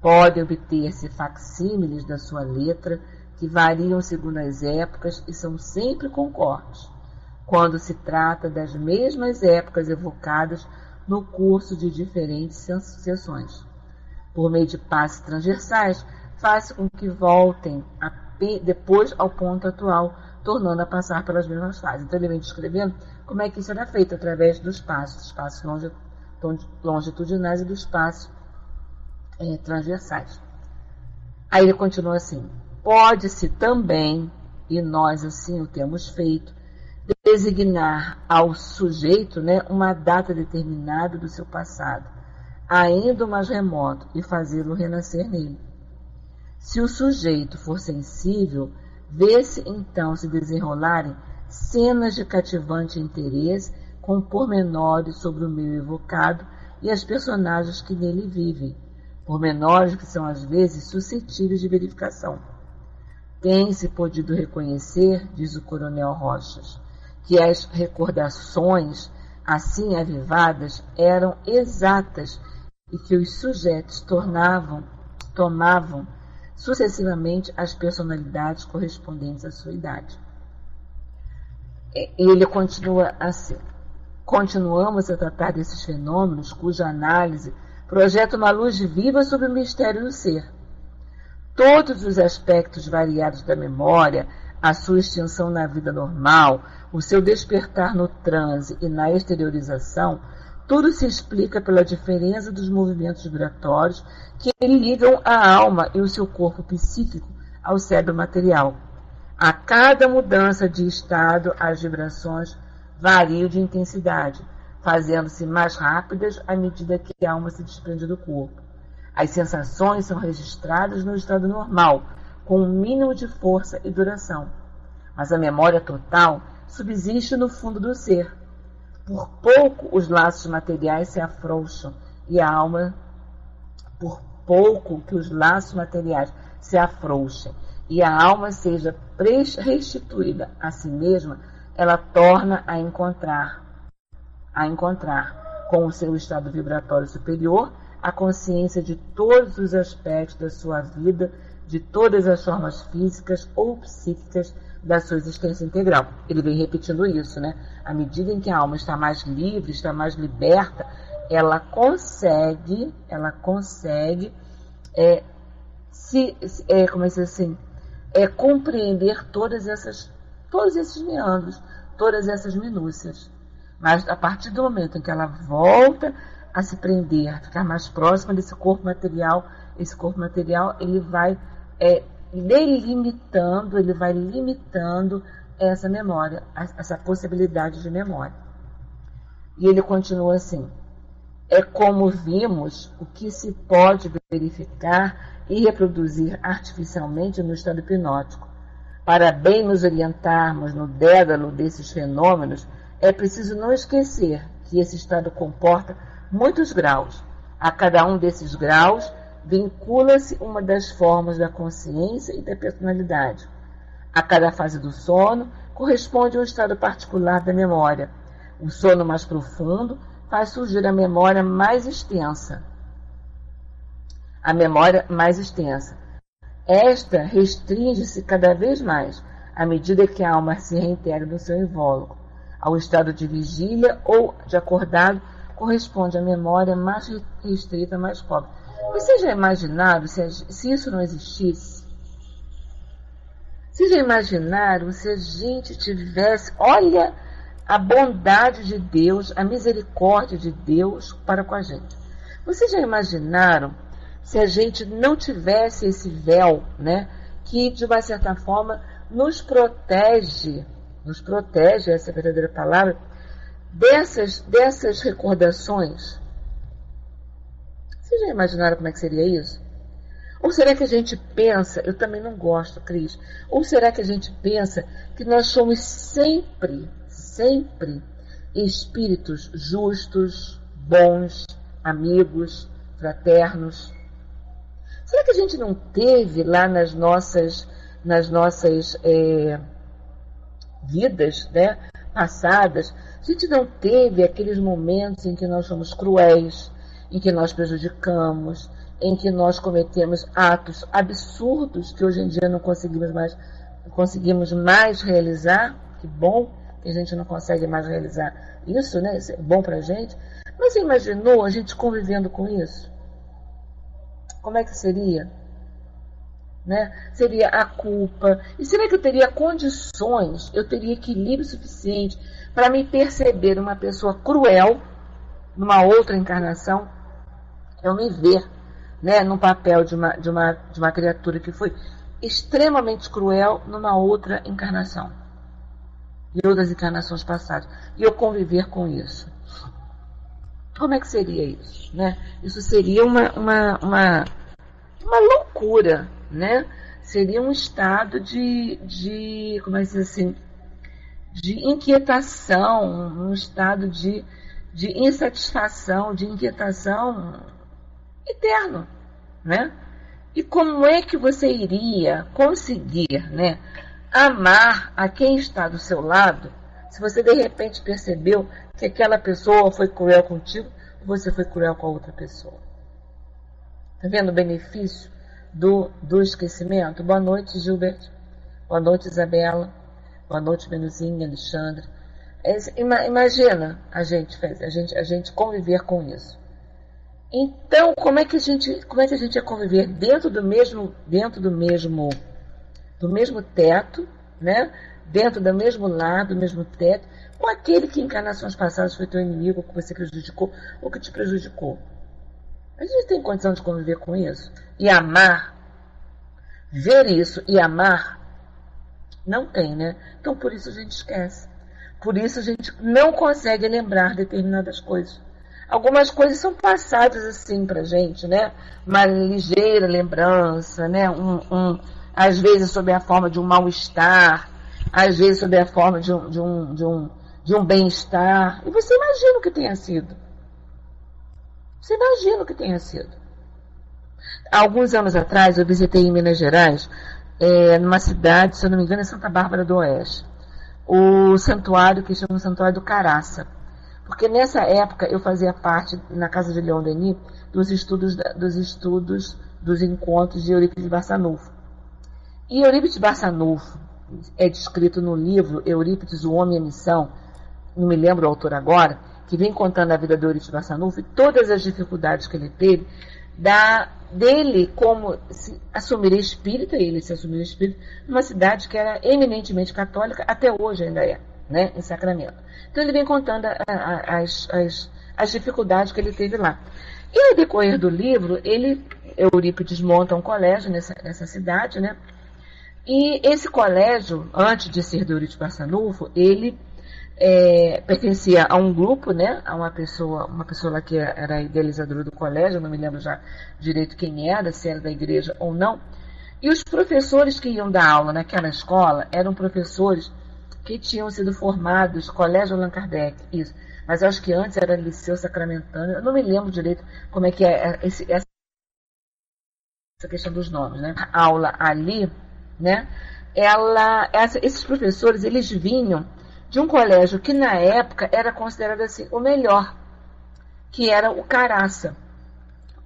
Podem obter-se facsímiles da sua letra, que variam segundo as épocas e são sempre concordes, quando se trata das mesmas épocas evocadas no curso de diferentes sessões. Por meio de passos transversais, faz com que voltem depois ao ponto atual, tornando a passar pelas mesmas fases. Então ele vem descrevendo como é que isso era feito através dos passos longitudinais e dos passos transversais. Aí ele continua assim: pode-se também, e nós assim o temos feito, designar ao sujeito, né, uma data determinada do seu passado, ainda o mais remoto, e fazê-lo renascer nele. Se o sujeito for sensível, vê-se então se desenrolarem cenas de cativante interesse com pormenores sobre o meio evocado e as personagens que nele vivem, pormenores que são às vezes suscetíveis de verificação. Tem-se podido reconhecer, diz o coronel Rochas, que as recordações assim avivadas eram exatas e que os sujeitos tomavam sucessivamente as personalidades correspondentes à sua idade. Ele continua assim: continuamos a tratar desses fenômenos cuja análise projeta uma luz viva sobre o mistério do ser. Todos os aspectos variados da memória, a sua extensão na vida normal, o seu despertar no transe e na exteriorização, tudo se explica pela diferença dos movimentos vibratórios que ligam a alma e o seu corpo psíquico ao cérebro material. A cada mudança de estado, as vibrações variam de intensidade, fazendo-se mais rápidas à medida que a alma se desprende do corpo. As sensações são registradas no estado normal, com um mínimo de força e duração. Mas a memória total subsiste no fundo do ser. Por pouco os laços materiais se afrouxam e a alma, por pouco que os laços materiais se afrouxem e a alma seja restituída a si mesma, ela torna a encontrar com o seu estado vibratório superior a consciência de todos os aspectos da sua vida, de todas as formas físicas ou psíquicas da sua existência integral. Ele vem repetindo isso, né? À medida em que a alma está mais livre, está mais liberta, ela consegue compreender todos esses meandros, todas essas minúcias. Mas a partir do momento em que ela volta a se prender, ficar mais próxima desse corpo material, esse corpo material ele vai delimitando, ele vai limitando essa memória, essa possibilidade de memória. E ele continua assim: é como vimos o que se pode verificar e reproduzir artificialmente no estado hipnótico. Para bem nos orientarmos no dédalo desses fenômenos, é preciso não esquecer que esse estado comporta muitos graus. A cada um desses graus vincula-se uma das formas da consciência e da personalidade. A cada fase do sono corresponde um estado particular da memória. O sono mais profundo faz surgir a memória mais extensa. Esta restringe-se cada vez mais, à medida que a alma se reintegra no seu invólucro. Ao estado de vigília ou de acordado corresponde a memória mais restrita, mais pobre. Vocês já imaginaram se isso não existisse? Vocês já imaginaram se a gente tivesse... Olha a bondade de Deus, a misericórdia de Deus para com a gente. Vocês já imaginaram se a gente não tivesse esse véu, né, que de uma certa forma nos protege, essa é a verdadeira palavra, dessas recordações? Vocês já imaginaram como é que seria isso? Ou será que a gente pensa, eu também não gosto, Cris, ou será que a gente pensa que nós somos sempre espíritos justos, bons, amigos, fraternos? Será que a gente não teve lá nas nossas vidas, né, passadas, a gente não teve aqueles momentos em que nós somos cruéis, em que nós prejudicamos, em que nós cometemos atos absurdos que hoje em dia não conseguimos mais realizar? Que bom que a gente não consegue mais realizar isso, né? Isso é bom pra gente. Mas você imaginou a gente convivendo com isso? Como é que seria? Né? Seria a culpa. E será que eu teria condições, eu teria equilíbrio suficiente para me perceber uma pessoa cruel numa outra encarnação? Eu me ver, né, no papel de uma criatura que foi extremamente cruel numa outra encarnação, em outras encarnações passadas, e eu conviver com isso. Como é que seria isso, né? Isso seria uma loucura, né? Seria um estado de como é que diz assim, de inquietação, um estado de insatisfação, de inquietação eterno, né? E como é que você iria conseguir, né, amar a quem está do seu lado, se você de repente percebeu que aquela pessoa foi cruel contigo, ou você foi cruel com a outra pessoa? Está vendo o benefício do esquecimento? Boa noite, Gilbert. Boa noite, Isabela. Boa noite, Menuzinha, Alexandre. Imagina a gente conviver com isso. Então, como é que a gente ia conviver dentro do mesmo teto, né? Dentro do mesmo lar, do mesmo teto, com aquele que em encarnações passadas foi teu inimigo, ou que você prejudicou, ou que te prejudicou? A gente tem condição de conviver com isso? E amar? Ver isso e amar? Não tem, né? Então, por isso a gente esquece. Por isso a gente não consegue lembrar determinadas coisas. Algumas coisas são passadas assim pra gente, né? Uma ligeira lembrança, né? Às vezes sob a forma de um mal-estar, às vezes sob a forma de um bem-estar. E você imagina o que tenha sido. Você imagina o que tenha sido. Há alguns anos atrás eu visitei em Minas Gerais, numa cidade, se eu não me engano, é Santa Bárbara do Oeste, o santuário que chama o Santuário do Caraça. Porque nessa época eu fazia parte, na casa de Leon Denis, dos encontros de Eurípides Barçanufo. E Eurípides Barçanufo é descrito no livro Eurípides, o Homem e a Missão, não me lembro o autor agora, que vem contando a vida de Eurípides Barçanufo e todas as dificuldades que ele teve, dele como se assumiria espírita, ele se assumiu espírita, numa cidade que era eminentemente católica, até hoje ainda é, né, em Sacramento. Então ele vem contando as dificuldades que ele teve lá. E ao decorrer do livro, Eurípides monta um colégio nessa cidade, né? E esse colégio, antes de ser do Eurípides Barçanufo, ele pertencia a um grupo, né, a uma pessoa lá que era a idealizadora do colégio, não me lembro já direito quem era, se era da igreja ou não. E os professores que iam dar aula naquela escola eram professores que tinham sido formados, Colégio Allan Kardec, isso. Mas eu acho que antes era Liceu Sacramentano, eu não me lembro direito como é que é essa questão dos nomes, né? A aula ali, né? Esses professores, eles vinham de um colégio que na época era considerado assim o melhor, que era o Caraça,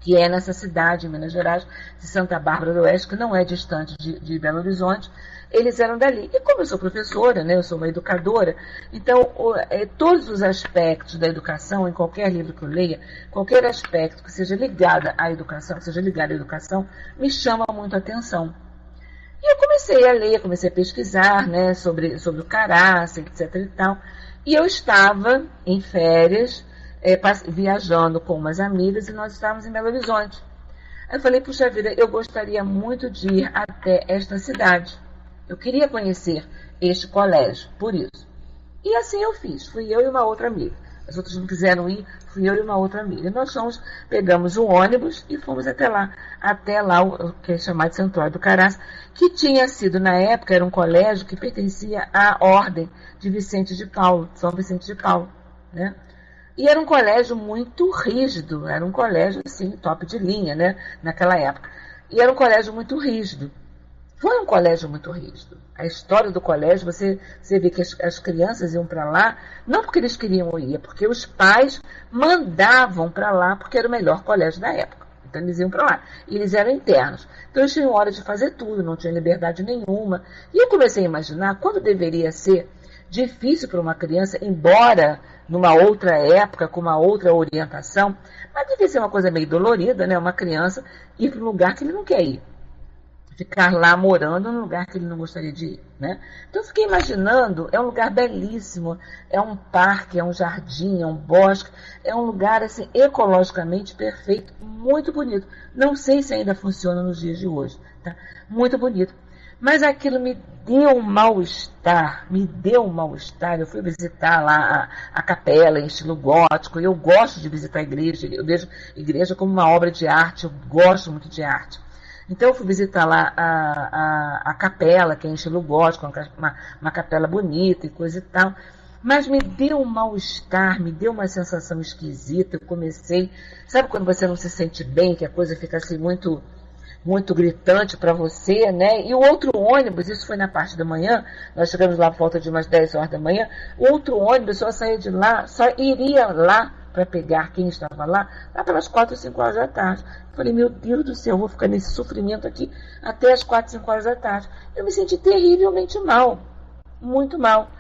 que é nessa cidade, em Minas Gerais, de Santa Bárbara do Oeste, que não é distante de Belo Horizonte. Eles eram dali. E como eu sou professora, né, eu sou uma educadora, então todos os aspectos da educação, em qualquer livro que eu leia, qualquer aspecto que seja ligado à educação, me chama muito a atenção. E eu comecei a ler, comecei a pesquisar, né, sobre o Caraça, etc. e tal. E eu estava em férias, viajando com umas amigas, e nós estávamos em Belo Horizonte. Aí eu falei, puxa vida, eu gostaria muito de ir até esta cidade. Eu queria conhecer este colégio, por isso. E assim eu fiz, fui eu e uma outra amiga. As outras não quiseram ir, fui eu e uma outra amiga. E nós pegamos um ônibus e fomos até lá o que é chamado de Santuário do Caraça, que tinha sido, na época, era um colégio que pertencia à Ordem de Vicente de Paulo, São Vicente de Paulo, né? E era um colégio muito rígido, era um colégio, assim, top de linha, né, naquela época. E era um colégio muito rígido. Foi um colégio muito rígido. A história do colégio, você vê que as crianças iam para lá, não porque eles queriam ir, é porque os pais mandavam para lá, porque era o melhor colégio da época. Então eles iam para lá. E eles eram internos. Então eles tinham hora de fazer tudo, não tinham liberdade nenhuma. E eu comecei a imaginar quando deveria ser difícil para uma criança, embora numa outra época, com uma outra orientação, mas devia ser uma coisa meio dolorida, né? Uma criança ir para um lugar que ele não quer ir. Ficar lá morando num lugar que ele não gostaria de ir, né? Então eu fiquei imaginando, é um lugar belíssimo, é um parque, é um jardim, é um bosque, é um lugar assim ecologicamente perfeito, muito bonito. Não sei se ainda funciona nos dias de hoje, tá? Muito bonito. Mas aquilo me deu um mal-estar, Eu fui visitar lá a capela em estilo gótico, e eu gosto de visitar a igreja, eu vejo a igreja como uma obra de arte, eu gosto muito de arte. Então eu fui visitar lá a capela, que é em estilo gótico, uma capela bonita e coisa e tal. Mas me deu um mal-estar, me deu uma sensação esquisita. Eu comecei, sabe quando você não se sente bem, que a coisa fica assim muito gritante para você, né? E o outro ônibus, isso foi na parte da manhã, nós chegamos lá por volta de umas 10 horas da manhã, o outro ônibus só saía de lá, só iria lá para pegar quem estava lá pelas 4 ou 5 horas da tarde. Eu falei, meu Deus do céu, eu vou ficar nesse sofrimento aqui até as 4, 5 horas da tarde. Eu me senti terrivelmente mal, muito mal.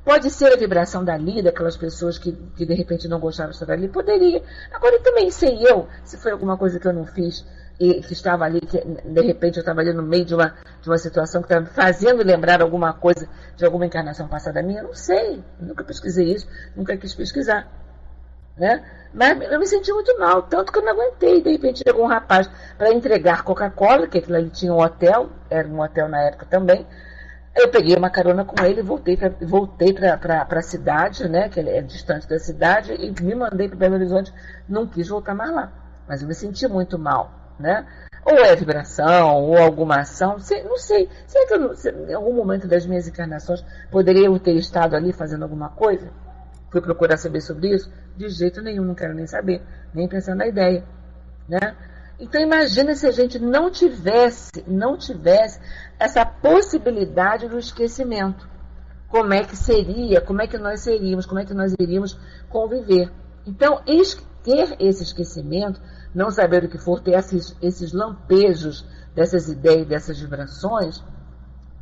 Pode ser a vibração dali, daquelas pessoas que de repente não gostaram de estar ali, poderia. Agora, eu também sei se foi alguma coisa que eu não fiz, e que estava ali, que de repente eu estava ali no meio de uma situação que estava me fazendo lembrar alguma coisa de alguma encarnação passada minha, eu não sei, nunca pesquisei isso, nunca quis pesquisar, né? Mas eu me senti muito mal, tanto que eu não aguentei. De repente chegou um rapaz para entregar Coca-Cola, que aquilo ali tinha um hotel, era um hotel na época também. Eu peguei uma carona com ele, voltei para a cidade, né, que é distante da cidade, e me mandei para Belo Horizonte, não quis voltar mais lá, mas eu me senti muito mal, né? Ou é vibração, ou alguma ação, não sei. Será que em algum momento das minhas encarnações poderia eu ter estado ali fazendo alguma coisa? Fui procurar saber sobre isso? De jeito nenhum, não quero nem saber, nem pensar na ideia, né? Então imagina se a gente não tivesse essa possibilidade do esquecimento. Como é que seria, como é que nós seríamos, como é que nós iríamos conviver. Então, ter esse esquecimento, não saber o que for, ter esses lampejos dessas ideias, dessas vibrações,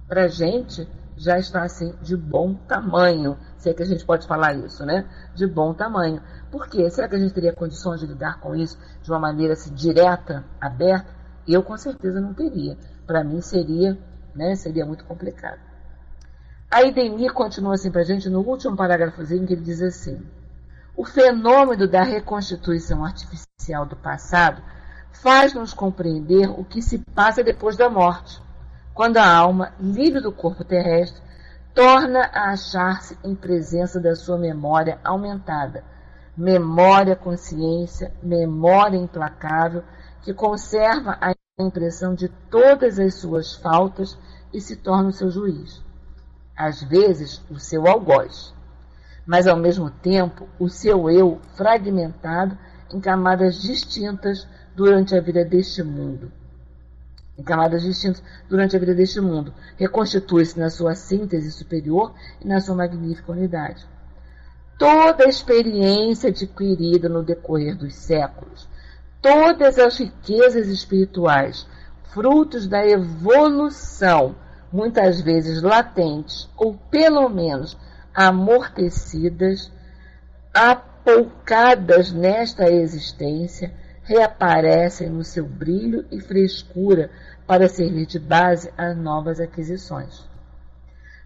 para a gente já está assim de bom tamanho, se é que a gente pode falar isso, né? De bom tamanho. Por quê? Será que a gente teria condições de lidar com isso de uma maneira assim, direta, aberta? Eu com certeza não teria. Para mim seria muito complicado. A Idemir continua assim para a gente no último parágrafozinho, que ele diz assim: o fenômeno da reconstituição artificial do passado faz-nos compreender o que se passa depois da morte, quando a alma, livre do corpo terrestre, torna a achar-se em presença da sua memória aumentada. Memória consciência, memória implacável, que conserva a impressão de todas as suas faltas e se torna o seu juiz. Às vezes, o seu algoz, mas ao mesmo tempo o seu eu fragmentado em camadas distintas durante a vida deste mundo. Reconstitui-se na sua síntese superior e na sua magnífica unidade. Toda a experiência adquirida no decorrer dos séculos, todas as riquezas espirituais, frutos da evolução, muitas vezes latentes, ou pelo menos amortecidas, apoucadas nesta existência, reaparecem no seu brilho e frescura para servir de base a novas aquisições.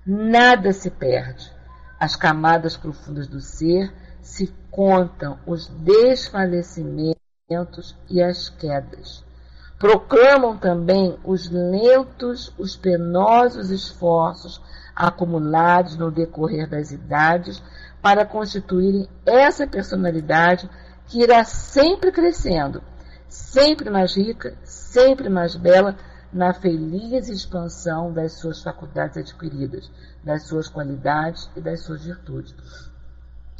Nada se perde. As camadas profundas do ser se contam os desfalecimentos e as quedas. Proclamam também os lentos, os penosos esforços acumulados no decorrer das idades para constituírem essa personalidade que irá sempre crescendo, sempre mais rica, sempre mais bela, na feliz expansão das suas faculdades adquiridas, das suas qualidades e das suas virtudes.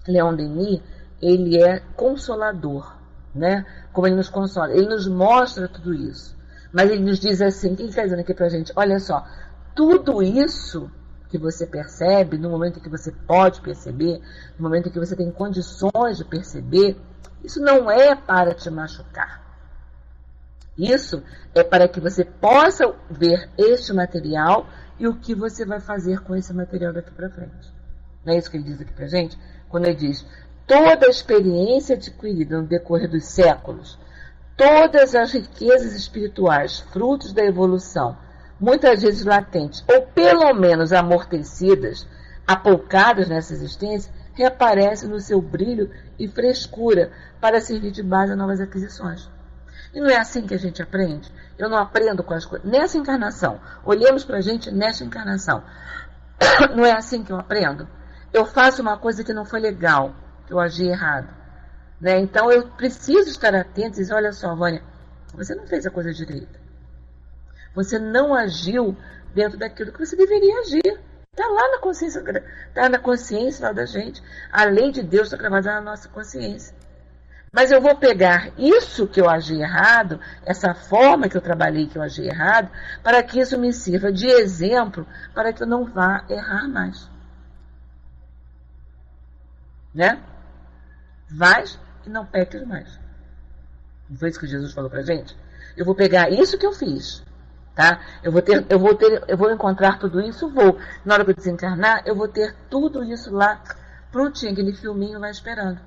Leon Denis, ele é consolador, né? Como ele nos consola, ele nos mostra tudo isso, mas ele nos diz assim, o que ele está dizendo aqui para a gente? Olha só, tudo isso que você percebe, no momento em que você pode perceber, no momento em que você tem condições de perceber, isso não é para te machucar. Isso é para que você possa ver este material e o que você vai fazer com esse material daqui para frente. Não é isso que ele diz aqui para a gente? Quando ele diz, toda a experiência adquirida no decorrer dos séculos, todas as riquezas espirituais, frutos da evolução, muitas vezes latentes, ou pelo menos amortecidas, apoucadas nessa existência, reaparecem no seu brilho e frescura para servir de base a novas aquisições. E não é assim que a gente aprende? Eu não aprendo com as coisas. Nessa encarnação, olhemos para a gente nessa encarnação. Não é assim que eu aprendo? Eu faço uma coisa que não foi legal, que eu agi errado. Né? Então eu preciso estar atento e dizer, olha só, Vânia, você não fez a coisa direita. Você não agiu dentro daquilo que você deveria agir. Está lá na consciência, está na consciência lá da gente. A lei de Deus está gravada na nossa consciência. Mas eu vou pegar isso que eu agi errado, essa forma que eu trabalhei que eu agi errado, para que isso me sirva de exemplo para que eu não vá errar mais. Né? Vais e não peques mais. Não foi isso que Jesus falou para a gente? Eu vou pegar isso que eu fiz. Tá? Eu vou encontrar tudo isso, na hora que eu desencarnar, eu vou ter tudo isso lá prontinho, aquele filminho lá esperando.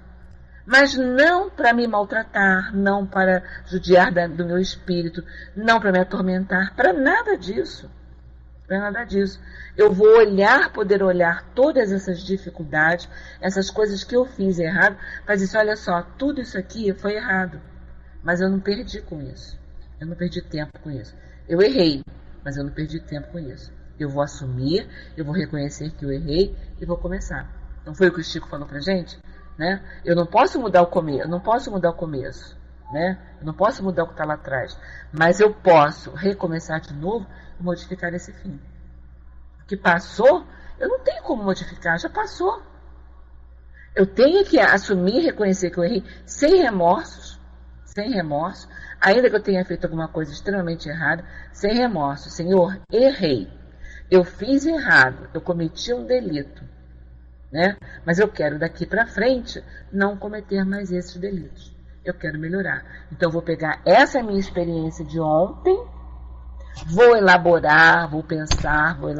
Mas não para me maltratar, não para judiar do meu espírito, não para me atormentar, para nada disso. Para nada disso. Eu vou poder olhar todas essas dificuldades, essas coisas que eu fiz errado, para dizer, olha só, tudo isso aqui foi errado, mas eu não perdi com isso. Eu não perdi tempo com isso. Eu errei, mas eu não perdi tempo com isso. Eu vou assumir, eu vou reconhecer que eu errei e vou começar. Não foi o que o Chico falou pra gente? Né? Eu não posso mudar o começo, né? Eu não posso mudar o que está lá atrás, mas eu posso recomeçar de novo e modificar esse fim. O que passou, eu não tenho como modificar, já passou. Eu tenho que assumir, reconhecer que eu errei, sem remorso, ainda que eu tenha feito alguma coisa extremamente errada, sem remorso. Senhor, errei, eu fiz errado, eu cometi um delito, né? Mas eu quero daqui para frente não cometer mais esses delitos. Eu quero melhorar. Então eu vou pegar essa minha experiência de ontem, vou elaborar, vou pensar, vou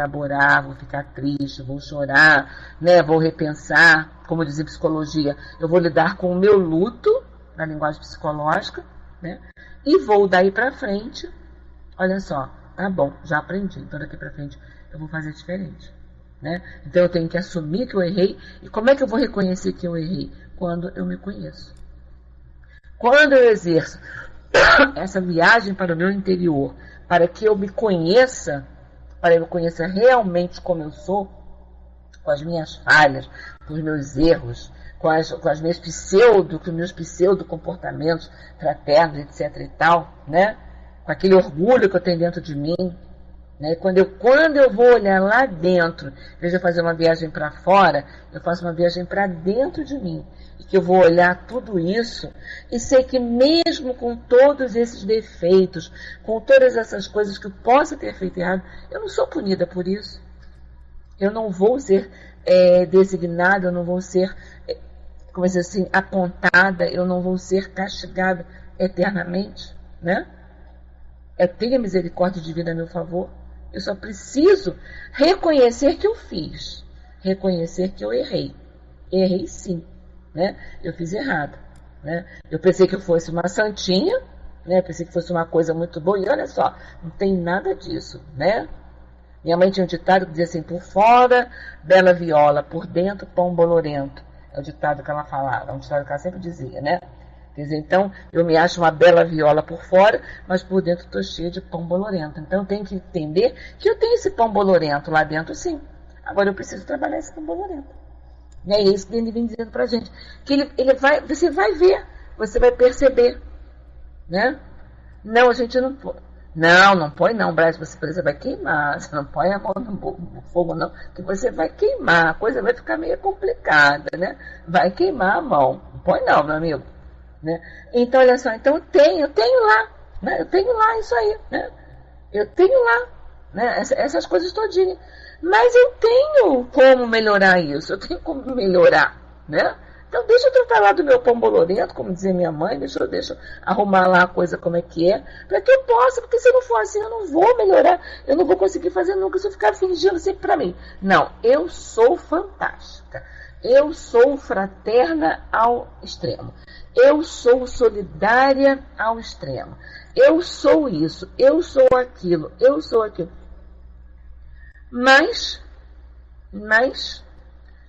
ficar triste, vou chorar, né? Vou repensar, como dizia psicologia, eu vou lidar com o meu luto, na linguagem psicológica, né? E vou daí para frente, olha só, tá bom, já aprendi, então daqui para frente eu vou fazer diferente. Né? Então eu tenho que assumir que eu errei. E como é que eu vou reconhecer que eu errei? Quando eu me conheço. Quando eu exerço essa viagem para o meu interior, para que eu me conheça, para que eu conheça realmente como eu sou, com as minhas falhas, com os meus erros, com os meus pseudo comportamentos fraternos, etc e tal, né? Com aquele orgulho que eu tenho dentro de mim, né? Quando eu vou olhar lá dentro, em vez de eu fazer uma viagem para fora, eu faço uma viagem para dentro de mim. E que eu vou olhar tudo isso e sei que mesmo com todos esses defeitos, com todas essas coisas que eu possa ter feito errado, eu não sou punida por isso. Eu não vou ser designada, eu não vou ser, como dizer assim, apontada, eu não vou ser castigada eternamente, né? Eu tenho a misericórdia divina a meu favor. Eu só preciso reconhecer que eu fiz, reconhecer que eu errei. Errei sim, né? Eu fiz errado, né? Eu pensei que eu fosse uma santinha, né? Pensei que fosse uma coisa muito boa, e olha só, não tem nada disso, né? Minha mãe tinha um ditado que dizia assim: por fora, bela viola, por dentro, pão bolorento. É o ditado que ela falava, é um ditado que ela sempre dizia, né? Quer dizer, então, eu me acho uma bela viola por fora, mas por dentro estou cheia de pão bolorento. Então, eu tenho que entender que eu tenho esse pão bolorento lá dentro, sim. Agora, eu preciso trabalhar esse pão bolorento. E é isso que ele vem dizendo pra gente. Que você vai ver, você vai perceber, né? Não, a gente não põe. Não põe não, Braz, você vai queimar. Você não põe a mão no fogo não, que você vai queimar. A coisa vai ficar meio complicada, né? Vai queimar a mão. Não põe não, meu amigo. Né? Então, olha só, então eu tenho lá, né? Eu tenho lá isso aí, né? Eu tenho lá, né? Essas coisas todinhas. Mas eu tenho como melhorar isso, eu tenho como melhorar, né? Então deixa eu tratar lá do meu pão bolorento, como dizia minha mãe, deixa eu arrumar lá a coisa como é que é, para que eu possa, porque se não for assim eu não vou melhorar, eu não vou conseguir fazer nunca se eu ficar fingindo sempre para mim. Não, eu sou fantástica, eu sou fraterna ao extremo, eu sou solidária ao extremo, eu sou isso, eu sou aquilo, eu sou aquilo. Mas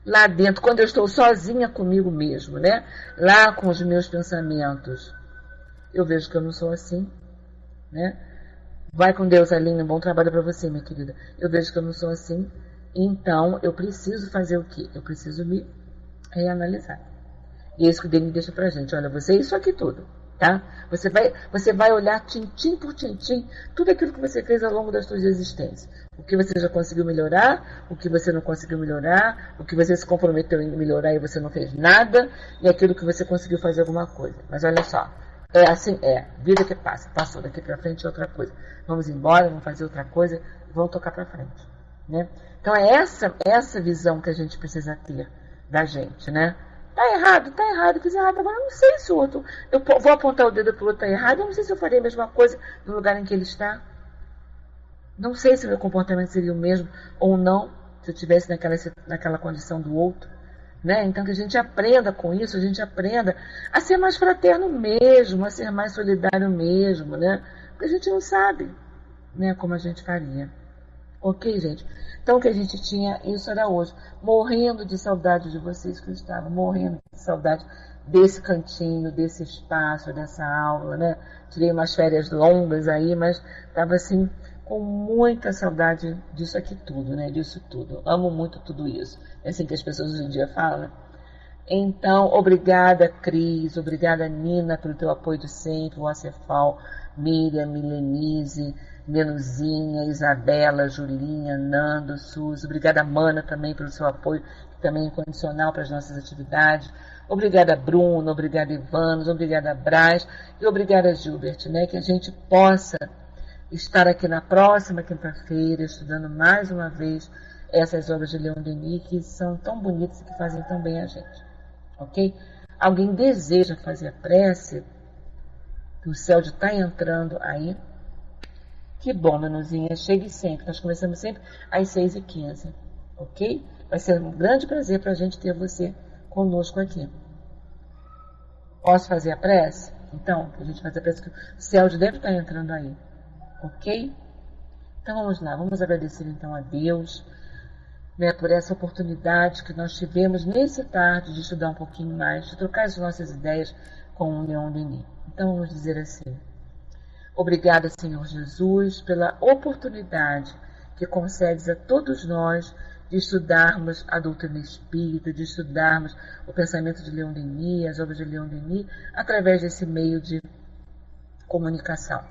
lá dentro, quando eu estou sozinha comigo mesmo, né? Lá com os meus pensamentos, eu vejo que eu não sou assim, né? Vai com Deus, Aline, bom trabalho para você, minha querida. Eu vejo que eu não sou assim, então eu preciso fazer o quê? Eu preciso me reanalisar. E é isso que o Denis deixa pra gente. Olha, você isso aqui tudo, tá? Você vai olhar tintim por tintim tudo aquilo que você fez ao longo das suas existências. O que você já conseguiu melhorar, o que você não conseguiu melhorar, o que você se comprometeu em melhorar e você não fez nada, e aquilo que você conseguiu fazer alguma coisa. Mas olha só, é assim, vida que passa, passou daqui pra frente é outra coisa. Vamos embora, vamos fazer outra coisa, vamos tocar pra frente, né? Então é essa visão que a gente precisa ter da gente, né? Tá errado, fiz errado. Agora eu não sei se o outro, eu vou apontar o dedo pro outro, tá errado, eu não sei se eu faria a mesma coisa no lugar em que ele está. Não sei se o meu comportamento seria o mesmo ou não, se eu estivesse naquela condição do outro, né? Então que a gente aprenda com isso, a gente aprenda a ser mais fraterno mesmo, a ser mais solidário mesmo, né? Porque a gente não sabe, né, como a gente faria. Ok, gente? Então o que a gente tinha, isso era hoje. Morrendo de saudade de vocês que eu estava, morrendo de saudade desse cantinho, desse espaço, dessa aula, né? Tirei umas férias longas aí, mas estava assim, com muita saudade disso aqui tudo, né? Disso tudo. Amo muito tudo isso. É assim que as pessoas hoje em dia falam, né? Então, obrigada, Cris, obrigada, Nina, pelo teu apoio de sempre, o Acefal, Miriam, Milenise, Menuzinha, Isabela, Julinha, Nando, Suzy. Obrigada, Mana, também pelo seu apoio, que também é incondicional para as nossas atividades. Obrigada, Bruno, obrigada, Ivanos, obrigada, Braz e obrigada, Gilbert, né? Que a gente possa estar aqui na próxima quinta-feira, estudando mais uma vez essas obras de Leon Denis, que são tão bonitas e que fazem tão bem a gente. Ok? Alguém deseja fazer a prece? O céu de está entrando aí. Que bom, Menuzinha. Chegue sempre. Nós começamos sempre às 6h15. Ok? Vai ser um grande prazer para a gente ter você conosco aqui. Posso fazer a prece? Então, a gente faz a prece que o céu deve estar entrando aí. Ok? Então vamos lá. Vamos agradecer então a Deus, né, por essa oportunidade que nós tivemos nesse tarde de estudar um pouquinho mais, de trocar as nossas ideias com o Leon Denis. Então vamos dizer assim: obrigada, Senhor Jesus, pela oportunidade que concedes a todos nós de estudarmos a doutrina espírita, de estudarmos o pensamento de Leon Denis, as obras de Leon Denis, através desse meio de comunicação.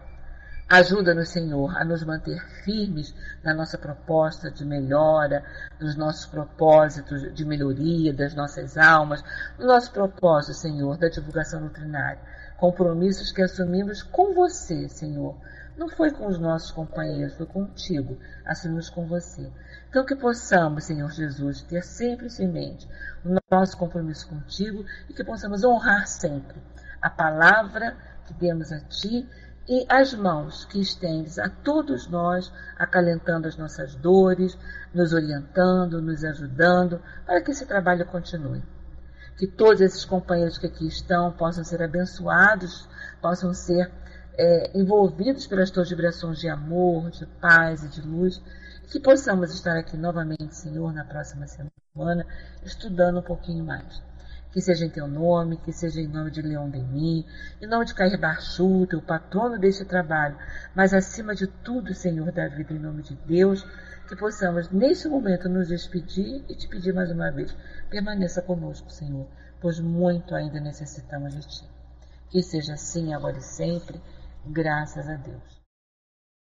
Ajuda-nos, Senhor, a nos manter firmes na nossa proposta de melhora, nos nossos propósitos de melhoria das nossas almas, no nosso propósito, Senhor, da divulgação doutrinária. Compromissos que assumimos com você, Senhor. Não foi com os nossos companheiros, foi contigo. Assumimos com você. Então que possamos, Senhor Jesus, ter sempre isso em mente, o nosso compromisso contigo, e que possamos honrar sempre a palavra que demos a Ti e as mãos que estendes a todos nós, acalentando as nossas dores, nos orientando, nos ajudando, para que esse trabalho continue. Que todos esses companheiros que aqui estão possam ser abençoados, possam ser envolvidos pelas tuas vibrações de amor, de paz e de luz, e que possamos estar aqui novamente, Senhor, na próxima semana, estudando um pouquinho mais. Que seja em teu nome, que seja em nome de Leon Denis, em nome de Cair Barchuta, o patrono deste trabalho, mas acima de tudo, Senhor da vida, em nome de Deus, que possamos neste momento nos despedir e te pedir mais uma vez, permaneça conosco, Senhor, pois muito ainda necessitamos de ti. Que seja assim agora e sempre, graças a Deus.